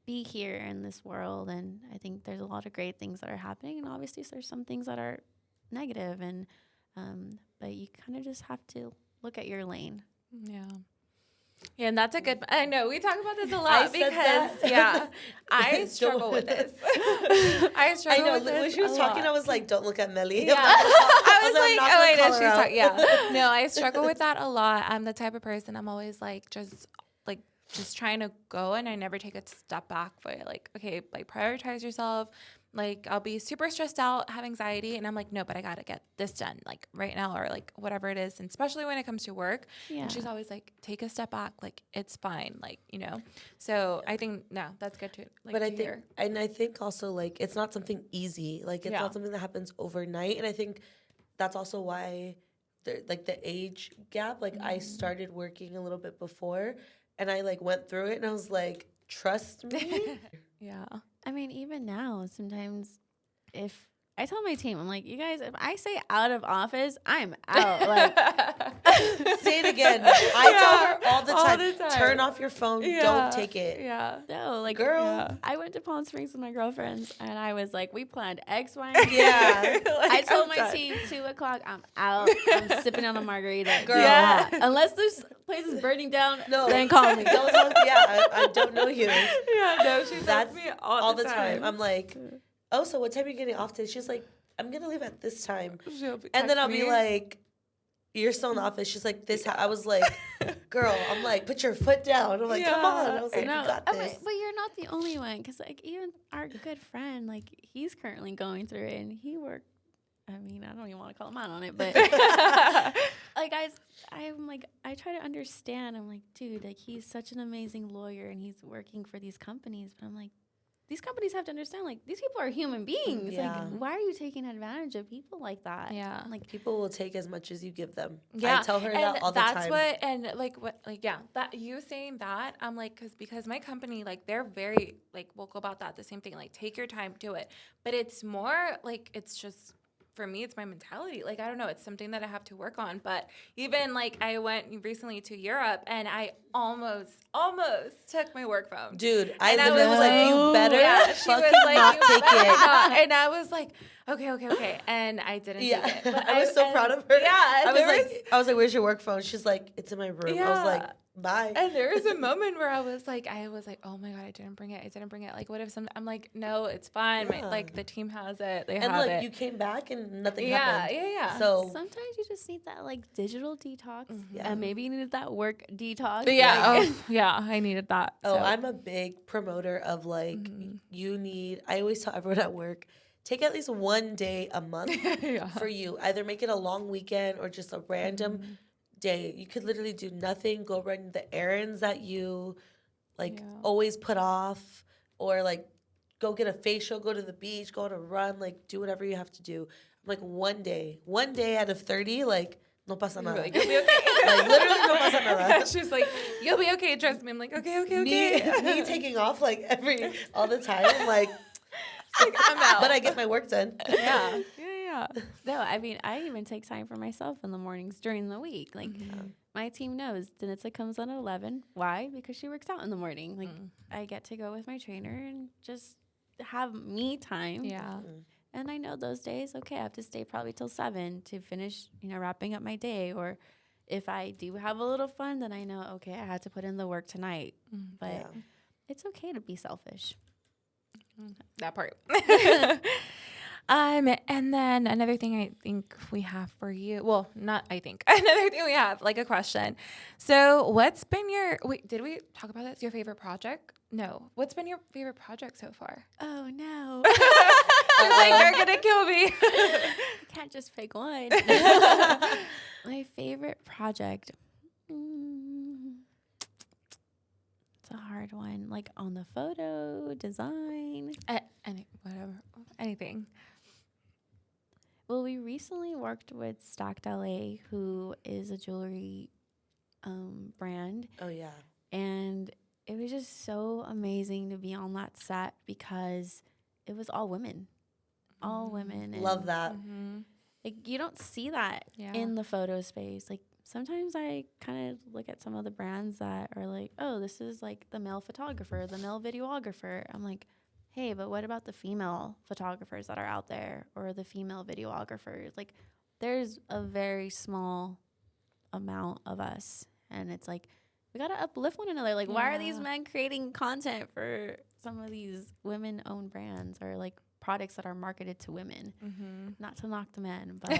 be here in this world. And I think there's a lot of great things that are happening. And obviously there's some things that are negative. And, but you kind of just have to look at your lane. Yeah. Yeah, and that's a good. I know we talk about this a lot because I struggle with this. I know with this when she was talking, I was like, "Don't look at Melly." Yeah. I was like, "Oh wait, no, she's talking." Yeah, no, I struggle with that a lot. I'm the type of person, I'm always like just trying to go, and I never take a step back. But like, okay, like prioritize yourself. Like, I'll be super stressed out, have anxiety, and I'm like, no, but I gotta get this done, like right now, or like whatever it is. And especially when it comes to work, and she's always like, take a step back, like it's fine, like, you know. So I think that's good to like. But I think also like it's not something easy, like it's not something that happens overnight, and I think that's also why the age gap. Like I started working a little bit before, and I like went through it, and I was like, trust me. Yeah. I mean, even now, sometimes if I tell my team, I'm like, you guys, if I say out of office, I'm out. Like, say it again. I tell her all the time, turn off your phone. Don't take it. Yeah. No, like, girl. I went to Palm Springs with my girlfriends, and I was like, we planned X, Y, and Z. Like, I told my team 2:00, I'm out. I'm sipping on a margarita. Girl. Yeah. Unless this place is burning down, no, then call me. Don't talk. Yeah, I don't know you. Yeah, no, she tells me all the time. I'm like, oh, so what time are you getting off today? She's like, I'm going to leave at this time. And then I'll be like, you're still in the office. She's like, this. I was like, girl, I'm like, put your foot down. I'm like, come on. I was like, you got this. But you're not the only one. Because, like, even our good friend, like, he's currently going through it. And he worked. I mean, I don't even want to call him out on it. But, like, guys, I'm like, I try to understand. I'm like, dude, like, he's such an amazing lawyer. And he's working for these companies. But I'm like, these companies have to understand, like, these people are human beings. Yeah. Like, why are you taking advantage of people like that? Yeah. Like, people will take as much as you give them. Yeah. I tell her that all the time. That you saying that, I'm like, because my company, like, they're very, like, vocal about that. The same thing, like, take your time, do it. But it's more, like, it's just for me, it's my mentality. Like, I don't know, it's something that I have to work on. But even like I went recently to Europe and I almost took my work phone. Dude, I And literally was like, you better she was fucking like, not "You take better it. not." And I was like, okay. And I didn't take it. But I was so proud of her. Yeah. I was like, where's your work phone? She's like, it's in my room. I was like, bye. And there was a moment where I was like, oh my God, I didn't bring it. Like, what if I'm like, no, it's fine. Yeah. Like the team has it. They and have like it. you came back and nothing happened. Yeah. So sometimes you just need that like digital detox. Yeah. And maybe you needed that work detox. But yeah, I needed that. Oh, so. I'm a big promoter of like I always tell everyone at work, take at least one day a month for you. Either make it a long weekend or just a random day. You could literally do nothing, go run the errands that you like always put off, or like go get a facial, go to the beach, go on a run, like do whatever you have to do. I'm like one day out of 30, like no pasa nada. Like, you'll be okay. Like literally no pasa nada. She's like, you'll be okay, trust me. I'm like, okay. Me taking off like all the time, like I'm out. but I get my work done. Yeah. No, I mean, I even take time for myself in the mornings during the week. Like, my team knows Denitza comes on at 11. Why? Because she works out in the morning. Like, I get to go with my trainer and just have me time. Yeah. And I know those days, okay, I have to stay probably till 7 to finish, wrapping up my day. Or if I do have a little fun, then I know, okay, I had to put in the work tonight. But it's okay to be selfish. That part. And then another thing I think we have for you, well, not I think, another thing we have, like a question. So what's been did we talk about this? Your favorite project? No. What's been your favorite project so far? Oh, no. She's like, you're going to kill me. I can't just pick one. My favorite project. It's a hard one. Like on the photo, design. Anything. Well, we recently worked with Stacked LA, who is a jewelry brand. Oh yeah. And it was just so amazing to be on that set because it was all women. All women. And Love that. like you don't see that in the photo space. Like sometimes I kind of look at some of the brands that are like, oh, this is like the male photographer, the male videographer. I'm like, hey, but what about the female photographers that are out there or the female videographers? Like there's a very small amount of us. And it's like, we got to uplift one another. Like, why are these men creating content for some of these women-owned brands or like products that are marketed to women? Not to knock the men, but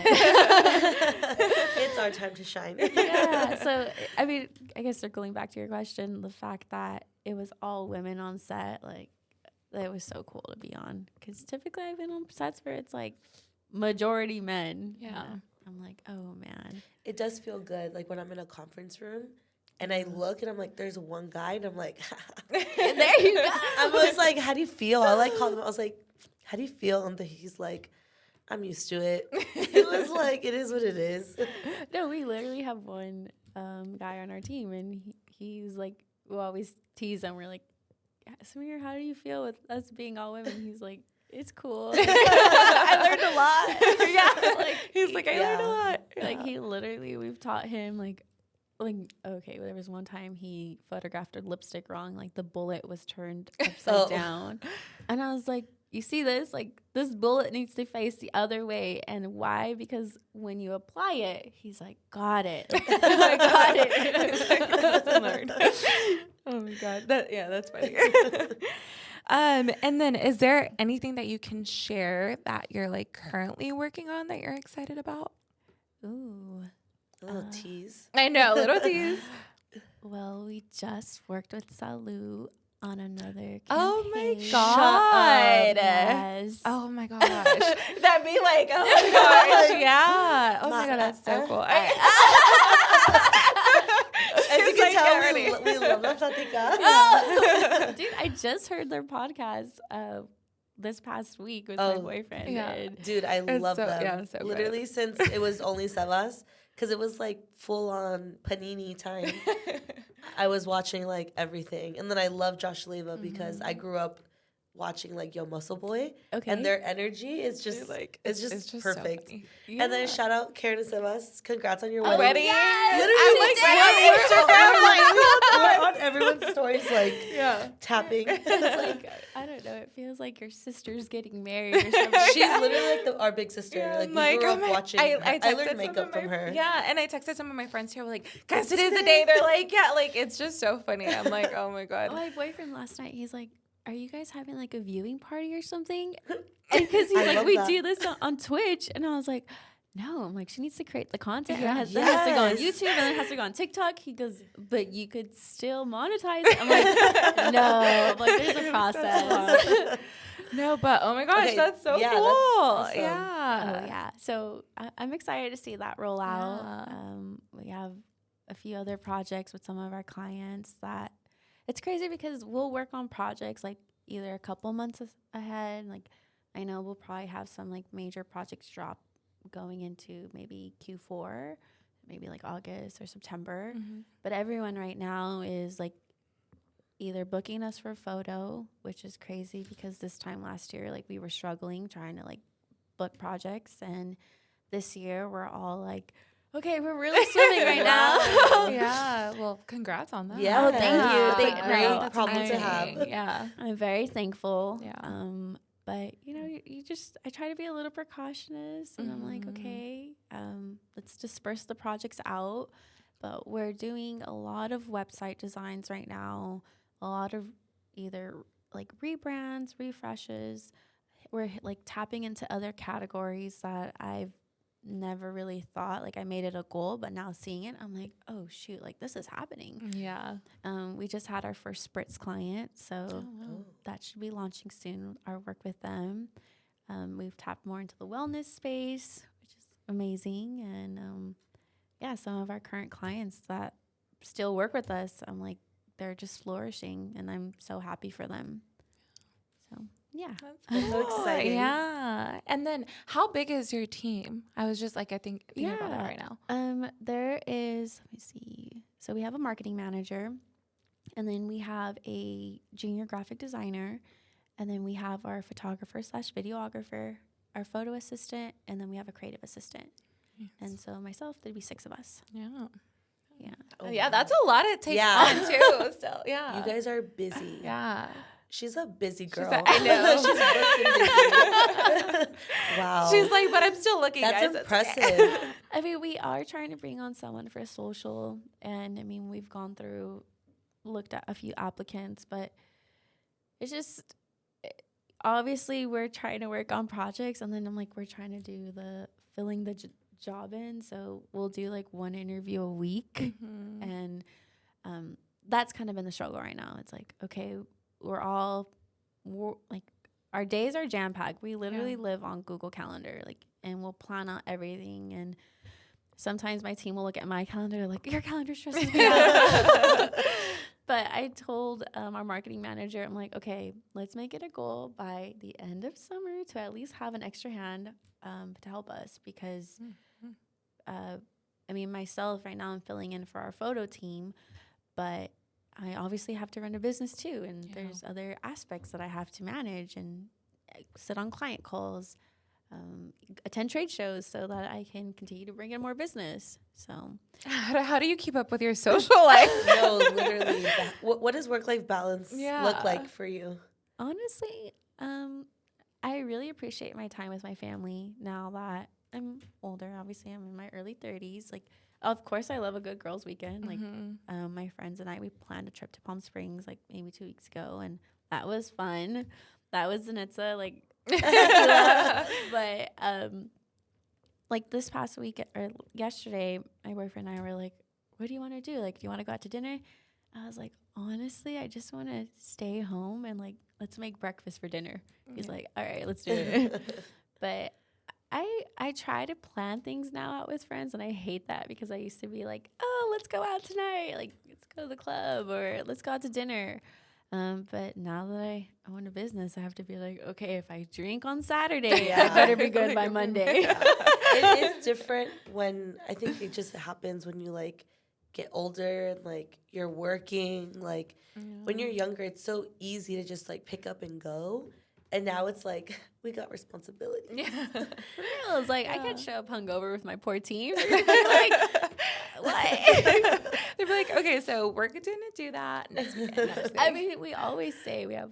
it's our time to shine. yeah. So, I mean, I guess circling back to your question, the fact that it was all women on set, like, it was so cool to be on. Because typically I've been on sets where it's like majority men. Yeah. I'm like, oh, man. It does feel good, like when I'm in a conference room and I look and I'm like, there's one guy and I'm like, And there you go. I was like, how do you feel? I like called him. I was like, how do you feel? And he's like, I'm used to it. It was like, it is what it is. No, we literally have one guy on our team, and he's like, we always tease him. We're like, Samir, how do you feel with us being all women? He's like, it's cool. I learned a lot. Yeah, like he's like, I learned a lot. Yeah. Like he literally, we've taught him like okay, there was one time he photographed a lipstick wrong. Like the bullet was turned upside down, and I was like, you see this? Like this bullet needs to face the other way. And why? Because when you apply it, he's like, got it. I got it. Lesson learned. Oh my God. That's funny. And then is there anything that you can share that you're like currently working on that you're excited about? Ooh. A little tease. I know, little tease. Well, we just worked with Salou on another campaign. Oh my Shut God. up, yes. Oh my gosh. That'd be like, oh my gosh. Yeah. Oh my God, that's so cool. As you can tell, we love La Platica. Dude, I just heard their podcast this past week with my boyfriend. Yeah. Dude, I love them. Yeah, so literally good. since it was only Sebas, because it was like full on Panini time. I was watching like everything. And then I love Josh Leva because I grew up watching like Yo Muscle Boy, Okay. and their energy is just like it's just perfect. So And then shout out Karen and Sebas. Congrats on your wedding. wedding. Yes, We're on everyone's stories like tapping. It's like, I don't know. It feels like your sister's getting married or something. She's literally like our big sister. Yeah, Like we grew up watching. I I texted learned some makeup of my- from her. Yeah, and I texted some of my friends who were like, "Guys, today's the day." They're like, "Yeah," like it's just so funny. I'm like, "Oh my god." My boyfriend last night, he's like, are you guys having like a viewing party or something? Because he's I like, love we that. do this on Twitch. And I was like, no. I'm like, she needs to create the content. And Yeah. it has to go on Yes. YouTube and then it has to go on TikTok. He goes, but you could still monetize it. I'm like, no. I'm like, there's a process. No, but oh my gosh, Okay, that's so yeah, cool. that's awesome. Yeah. Oh, yeah. So I'm excited to see that roll out. Yeah. We have a few other projects with some of our clients that it's crazy because we'll work on projects like either a couple months ahead. Like I know we'll probably have some like major projects drop going into maybe Q4, maybe like August or September. Mm-hmm. But everyone right now is like either booking us for photo, which is crazy because this time last year, like we were struggling trying to like book projects. And this year we're all like, okay, we're really swimming right now. Yeah. Well, congrats on that. Yeah, thank you. That's Thank a you. great That's problem to have. amazing. Yeah. I'm very thankful. Yeah. But you know, you just I try to be a little precautious, and I'm like, Mhm. okay, let's disperse the projects out. But we're doing a lot of website designs right now, a lot of either like rebrands, refreshes. We're like tapping into other categories that I've never really thought. Like I made it a goal, but now seeing it, I'm like, oh shoot, like this is happening. Yeah. We just had our first Spritz client, so Oh. that should be launching soon, our work with them. We've tapped more into the wellness space, which is amazing. And yeah, some of our current clients that still work with us, I'm like, they're just flourishing, and I'm so happy for them. So, yeah. That's so exciting. Yeah. And then how big is your team? I was just like, thinking about that right now. There is, let me see. So we have a marketing manager, and then we have a junior graphic designer, and then we have our photographer/videographer, our photo assistant, and then we have a creative assistant. Yes. And so myself, there'd be 6 of us. Yeah. Yeah. Oh, Yeah, that's a lot to take Yeah. on too. Still, yeah. You guys are busy. Yeah. She's a busy girl. I know. She's booked and busy. Wow. She's like, but I'm still looking. That's guys. impressive. It's okay. I mean, we are trying to bring on someone for social, and I mean, we've gone through, looked at a few applicants, but it's just, obviously we're trying to work on projects, and then I'm like, we're trying to do the filling the job in, so we'll do like 1 interview a week, Mhm. and that's kind of been the struggle right now. It's like, okay, we're like, our days are jam-packed. We literally live on Google Calendar, like, and we'll plan out everything, and sometimes my team will look at my calendar like, your calendar stresses me out. But I told our marketing manager, I'm like, okay, let's make it a goal by the end of summer to at least have an extra hand to help us, because I mean, myself right now, I'm filling in for our photo team, but I obviously have to run a business too, and there's other aspects that I have to manage, and sit on client calls, attend trade shows so that I can continue to bring in more business. So How do you keep up with your social life? No, literally. What does work-life balance Yeah. look like for you? honestly, I really appreciate my time with my family now that I'm older. Obviously, I'm in my early 30s. Like, of course, I love a good girls' weekend. Like, my friends and I, we planned a trip to Palm Springs like maybe 2 weeks ago, and that was fun. That was Denitza, like, but like this past week or yesterday, my boyfriend and I were like, "What do you want to do? Like, do you want to go out to dinner?" I was like, honestly, I just want to stay home and like let's make breakfast for dinner. He's like, all right, let's do it. But I try to plan things now out with friends, and I hate that because I used to be like, oh, let's go out tonight, like let's go to the club or let's go out to dinner. But now that I own a business, I have to be like, okay, if I drink on Saturday, I better be good by Monday. It is different when I think it just happens when you like get older and like you're working, like when you're younger, it's so easy to just like pick up and go. And now it's like, we got responsibility. Yeah. For real, it's like I can't show up hungover with my poor team. They're gonna be like, what? They'd be like, okay, so we're going to do that next weekend. I mean, we always say we have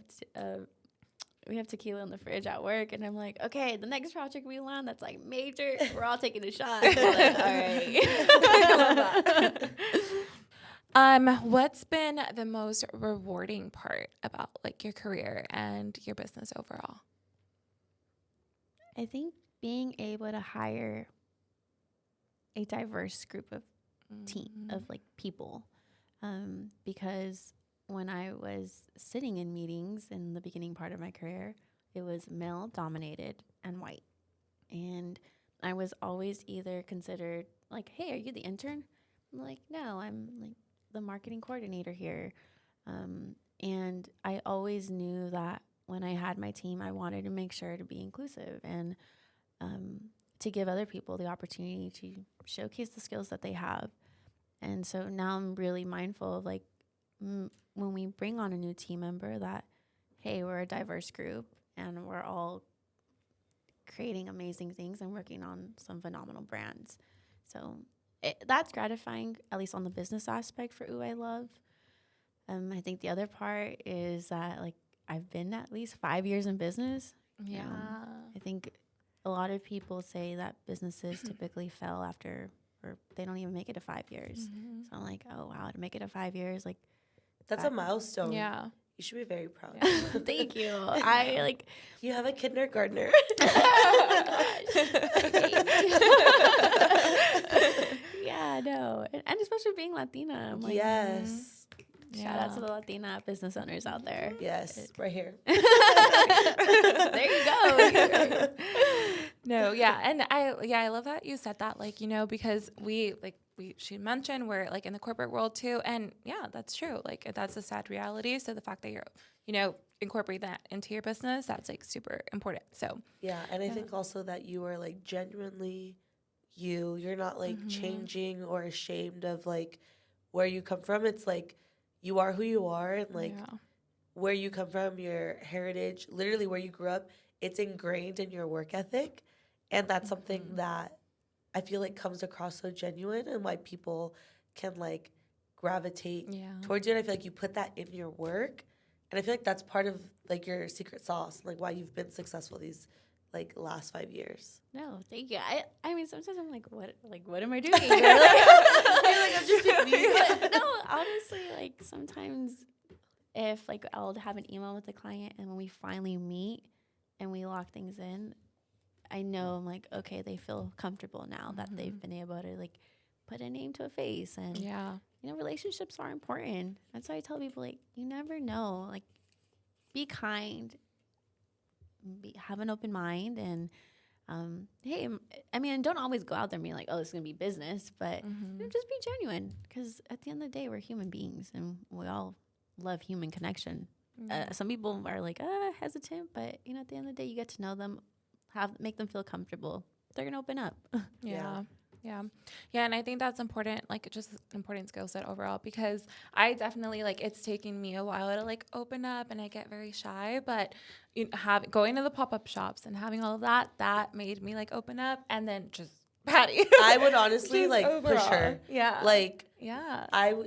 tequila in the fridge at work, and I'm like, okay, the next project we land that's like major, we're all taking a shot. Like, all right. I love that. What's been the most rewarding part about like your career and your business overall? I think being able to hire a diverse group of like people, because when I was sitting in meetings in the beginning part of my career, it was male dominated and white, and I was always either considered like, hey, are you the intern? I'm like, no, I'm like the marketing coordinator here. And I always knew that when I had my team, I wanted to make sure to be inclusive and to give other people the opportunity to showcase the skills that they have. And so now I'm really mindful of like when we bring on a new team member that, hey, we're a diverse group and we're all creating amazing things and working on some phenomenal brands. So that's gratifying, at least on the business aspect for Ouuilove. I think the other part is that like I've been at least 5 years in business. Yeah. I think a lot of people say that businesses typically fail after, or they don't even make it to 5 years. So I'm like, oh wow, to make it to 5 years, like That's a milestone. Yeah. You should be very proud. yeah. Thank you. I like. You have a kindergartner. Yeah, no, and especially being Latina. I'm like, Yes. Shout out to the Latina business owners out there. Yes, right here. There you go. No, yeah. And I love that you said that, like, you know, because she mentioned we're like in the corporate world too. And yeah, that's true. Like that's a sad reality. So the fact that you're, you know, incorporate that into your business, that's like super important. So yeah. And I think also that you are like genuinely you're not like changing or ashamed of like where you come from. It's like you are who you are, and like where you come from, your heritage, literally where you grew up, it's ingrained in your work ethic. And that's something that I feel like comes across so genuine, and why people can like gravitate towards you. And I feel like you put that in your work, and I feel like that's part of like your secret sauce, like why you've been successful these like last 5 years. No, thank you. I mean, sometimes I'm like, what am I doing? You're like, I'm just being me. But no, honestly, like sometimes if like I'll have an email with the client, and when we finally meet and we lock things in, I know I'm like, okay, they feel comfortable now that they've been able to like put a name to a face. And you know, relationships are important. That's why I tell people, like, you never know, like, be kind, have an open mind, and hey, I mean, don't always go out there and be like, oh, this is gonna be business, but you know, just be genuine, because at the end of the day, we're human beings and we all love human connection. Some people are like hesitant, but you know, at the end of the day, you get to know them, make them feel comfortable. They're gonna open up. Yeah. And I think that's important, like just an important skill set overall, because I definitely like it's taken me a while to like open up, and I get very shy, but you know, going to the pop-up shops and having all of that made me like open up. And then just Patty, I would honestly like push her. Like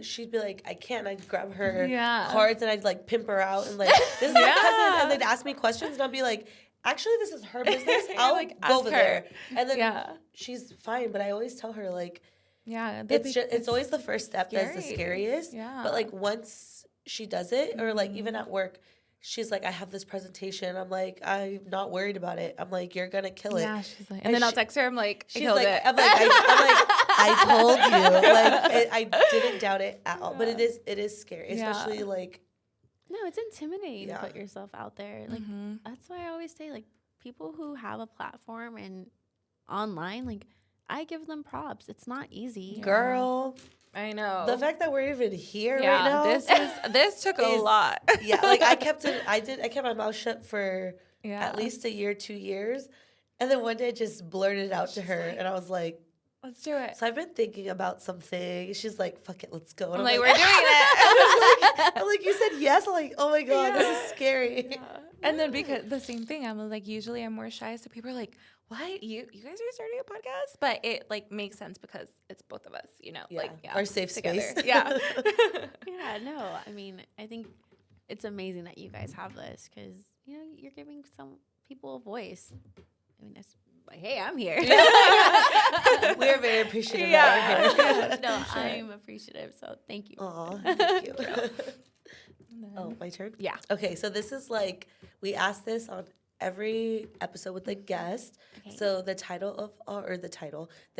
she'd be like, I can't. I'd grab her cards and I'd like pimp her out and like, this is my cousin, and they'd ask me questions and I'd be like, actually, this is her business. I'll like go over there. And then she's fine. But I always tell her, like, it's always the first step that's the scariest. But like once she does it, or like even at work, she's like, I have this presentation. I'm like, I'm not worried about it. I'm like, you're gonna kill it. Yeah, she's like, and then I'll text her. I'm like, she's like, I told you. Like, I didn't doubt it at all. But it is scary, especially like. No, it's intimidating to put yourself out there. Like that's why I always say, like, people who have a platform and online, like, I give them props. It's not easy. Girl. I know. The fact that we're even here right now. This took a lot. Like I kept my mouth shut for at least a year, 2 years. And then one day I just blurted it out to her, and I was like, Let's do it. So I've been thinking about something. She's like, fuck it, let's go. And I'm like, we're doing it. I'm like, you said yes. I'm like, oh my God, this is scary. Yeah. And then because the same thing, I'm like, usually I'm more shy. So people are like, what? You guys are starting a podcast? But it like makes sense because it's both of us, Our safe together. space. Yeah. Yeah, no, I mean, I think it's amazing that you guys have this because, you're giving some people a voice. I mean, that's like, hey, I'm here. We're very appreciative. Yeah. No, I'm appreciative. So thank you. Aw, thank you. Oh, my turn? Yeah. Okay, so this is like, we ask this on every episode with a guest. Okay. So the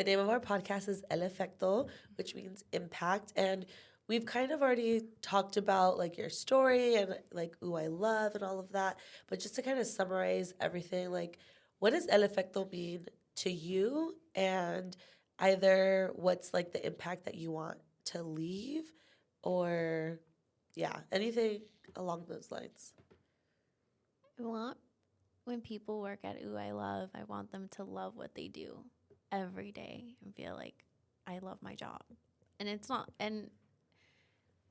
name of our podcast is El Efecto, which means impact. And we've kind of already talked about like your story and like Ouuilove and all of that. But just to kind of summarize everything, like what does El Efecto mean to you? And either what's like the impact that you want to leave or anything along those lines. I want when people work at Ouuilove, I want them to love what they do every day and feel like I love my job. And it's not, and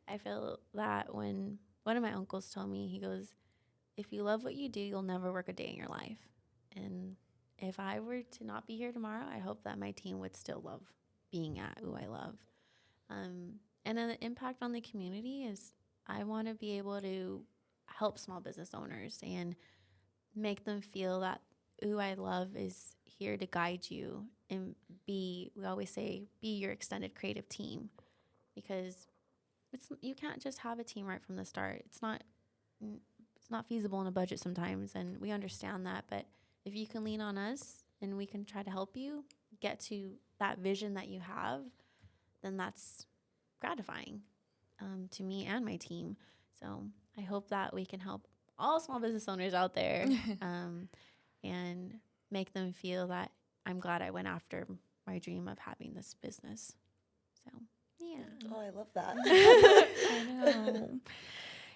I feel that when one of my uncles told me, he goes, if you love what you do, you'll never work a day in your life. And if I were to not be here tomorrow, I hope that my team would still love being at Ouuilove. And then the impact on the community is I want to be able to help small business owners and make them feel that Ouuilove is here to guide you and we always say, be your extended creative team because you can't just have a team right from the start. It's not feasible in a budget sometimes, and we understand that. But if you can lean on us and we can try to help you get to that vision that you have, then that's gratifying to me and my team. So I hope that we can help all small business owners out there and make them feel that I'm glad I went after my dream of having this business. So, yeah. Oh, I love that. I know.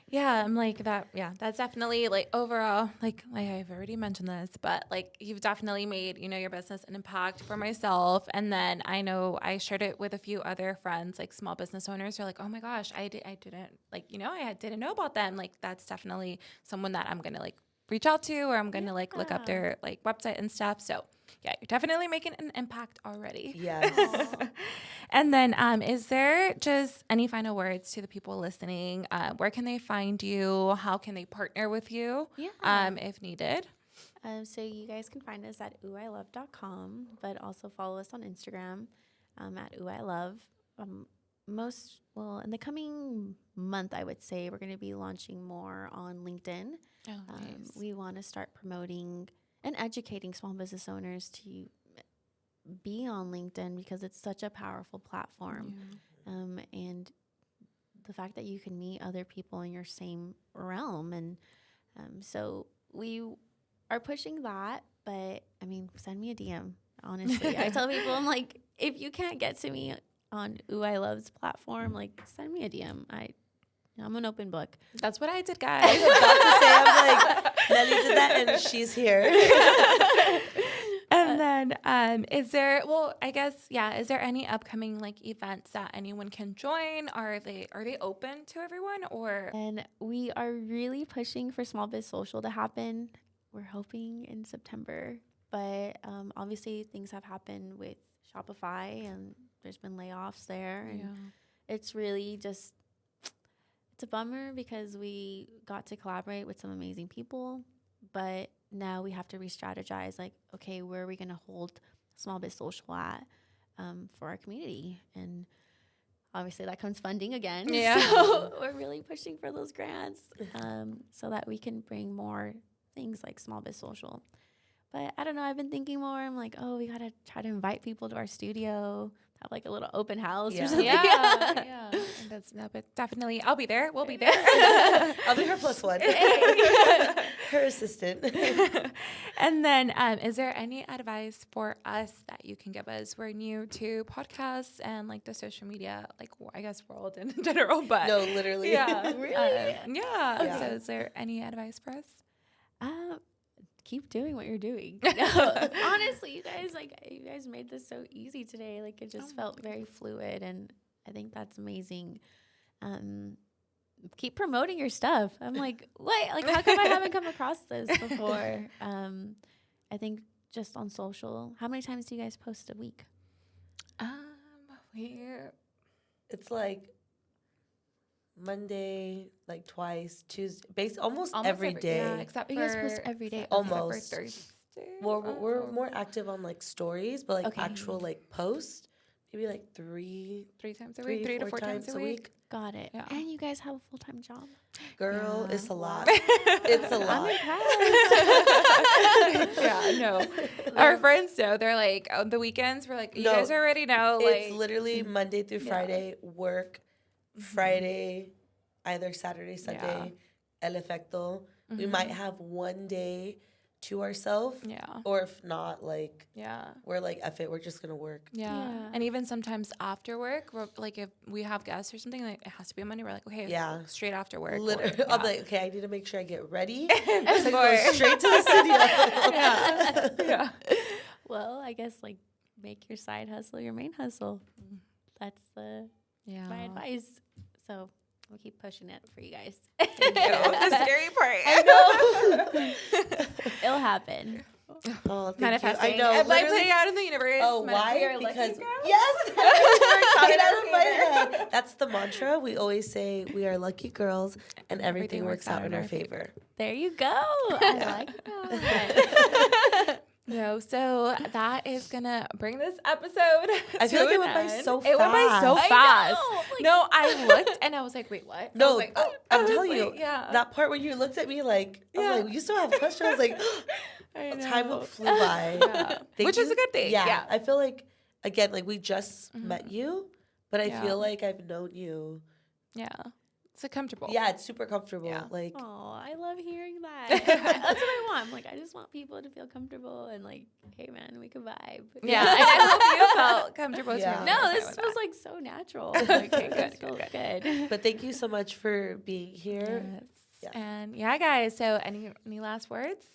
Yeah, I'm like that. Yeah, that's definitely like overall, like I've already mentioned this, but like you've definitely made, your business an impact for myself. And then I know I shared it with a few other friends, like small business owners who are like, oh my gosh, I didn't like, I didn't know about them. Like that's definitely someone that I'm going to like reach out to, or I'm going to like look up their like website and stuff. So yeah, you're definitely making an impact already. Yes. And then is there just any final words to the people listening? Where can they find you? How can they partner with you if needed? So you guys can find us at ouuilove.com, but also follow us on Instagram at Ouuilove. In the coming month, I would say we're going to be launching more on LinkedIn. Oh, nice. We want to start promoting and educating small business owners to be on LinkedIn because it's such a powerful platform. Yeah. And the fact that you can meet other people in your same realm. And so we are pushing that, but I mean, send me a DM, honestly. I tell people, I'm like, if you can't get to me on Ouuilove's platform, like send me a DM. I'm an open book. That's what I did, guys. I was about to say, I'm like, Nelly did that and she's here. And then is there any upcoming like events that anyone can join? Are they open to everyone or? And we are really pushing for Small Biz Social to happen. We're hoping in September, but obviously things have happened with Shopify and there's been layoffs there. And it's really just, it's a bummer because we got to collaborate with some amazing people, but now we have to re-strategize, like, okay, where are we going to hold Small Biz Social at for our community? And obviously that comes funding again. Yeah. So we're really pushing for those grants so that we can bring more things like Small Biz Social. But I don't know, I've been thinking more. I'm like, oh, we got to try to invite people to our studio, have like a little open house or something. Yeah. But definitely, I'll be there. We'll be there. I'll be her plus one. Her assistant. And then is there any advice for us that you can give us? We're new to podcasts and like the social media, like I guess world in general, but. No, literally. Yeah. Really? Yeah. So is there any advice for us? keep doing what you're doing. No, honestly, you guys made this so easy today. Like, it just felt very fluid, and I think that's amazing. Keep promoting your stuff. I'm like, what? Like, how come I haven't come across this before? I think just on social. How many times do you guys post a week? It's like Monday, like twice, Tuesday, almost every day. Yeah, except You for guys post every day. Almost. Except for Thursday. We're more active on like stories, but like Okay. actual like posts, maybe like three times a week, 3 to 4 times a week. Got it. Yeah. And you guys have a full-time job. Girl, Yeah. it's a lot. It's a lot. I'm impressed. Yeah, no. Our friends know. They're like, on the weekends, we're like, you guys already know. It's Like, literally Monday through Friday, work, Friday, either Saturday, Sunday, El Efecto. We might have one day to ourselves. yeah. Or if not, like, Yeah. we're like, F it, we're just going to work. Yeah. And even sometimes after work, we're like, if we have guests or something, like it has to be on Monday, we're like, okay, straight after work. Literally, or, I'll be like, okay, I need to make sure I get ready. And So I go straight to the studio. yeah. Well, I guess, like, make your side hustle your main hustle. That's my advice. So we'll keep pushing it for you guys. The scary part. I know. It'll happen. Oh, thank Manifesting. you. I know. And by literally. putting it out in the universe. Oh, why? We are Because lucky girls. yes, get out of my head. That's the mantra. We always say we are lucky girls, and everything works out in our favor. There you go. I like that. No, so that is gonna bring this episode. I feel like it went by so fast. It went by so I fast. know, like- No, I looked and I was like, wait, what? I No, was like, I'm telling you, yeah. that part when you looked at me like, I'm like, you still have questions. I was like, I know. time flew by. Yeah. Thank Which is you. a good thing. Yeah, I feel like, again, like we just met you, but I Yeah. feel like I've known you. Yeah. It's like comfortable. Yeah, it's super comfortable. Yeah. Like, Oh, I love hearing that. That's what I want. I'm like, I just want people to feel comfortable and like, hey man, we can vibe. Yeah. And I hope you felt comfortable Yeah. too. No, this was like so natural. Like, it feels good. but thank you so much for being here. Yes. Yeah. And yeah, guys. So any last words?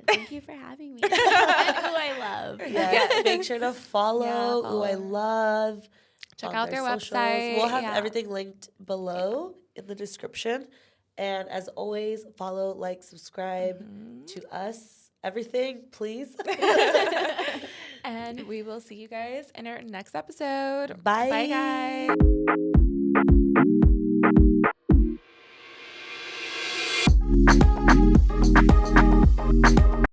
Thank you for having me. And who I love. Yes. Make sure to follow Yeah, Who I Love. Check on out their socials. website. We'll have Yeah. everything linked below in the description. And as always, follow, like, subscribe to us. Everything, please. And we will see you guys in our next episode. Bye. Bye, guys.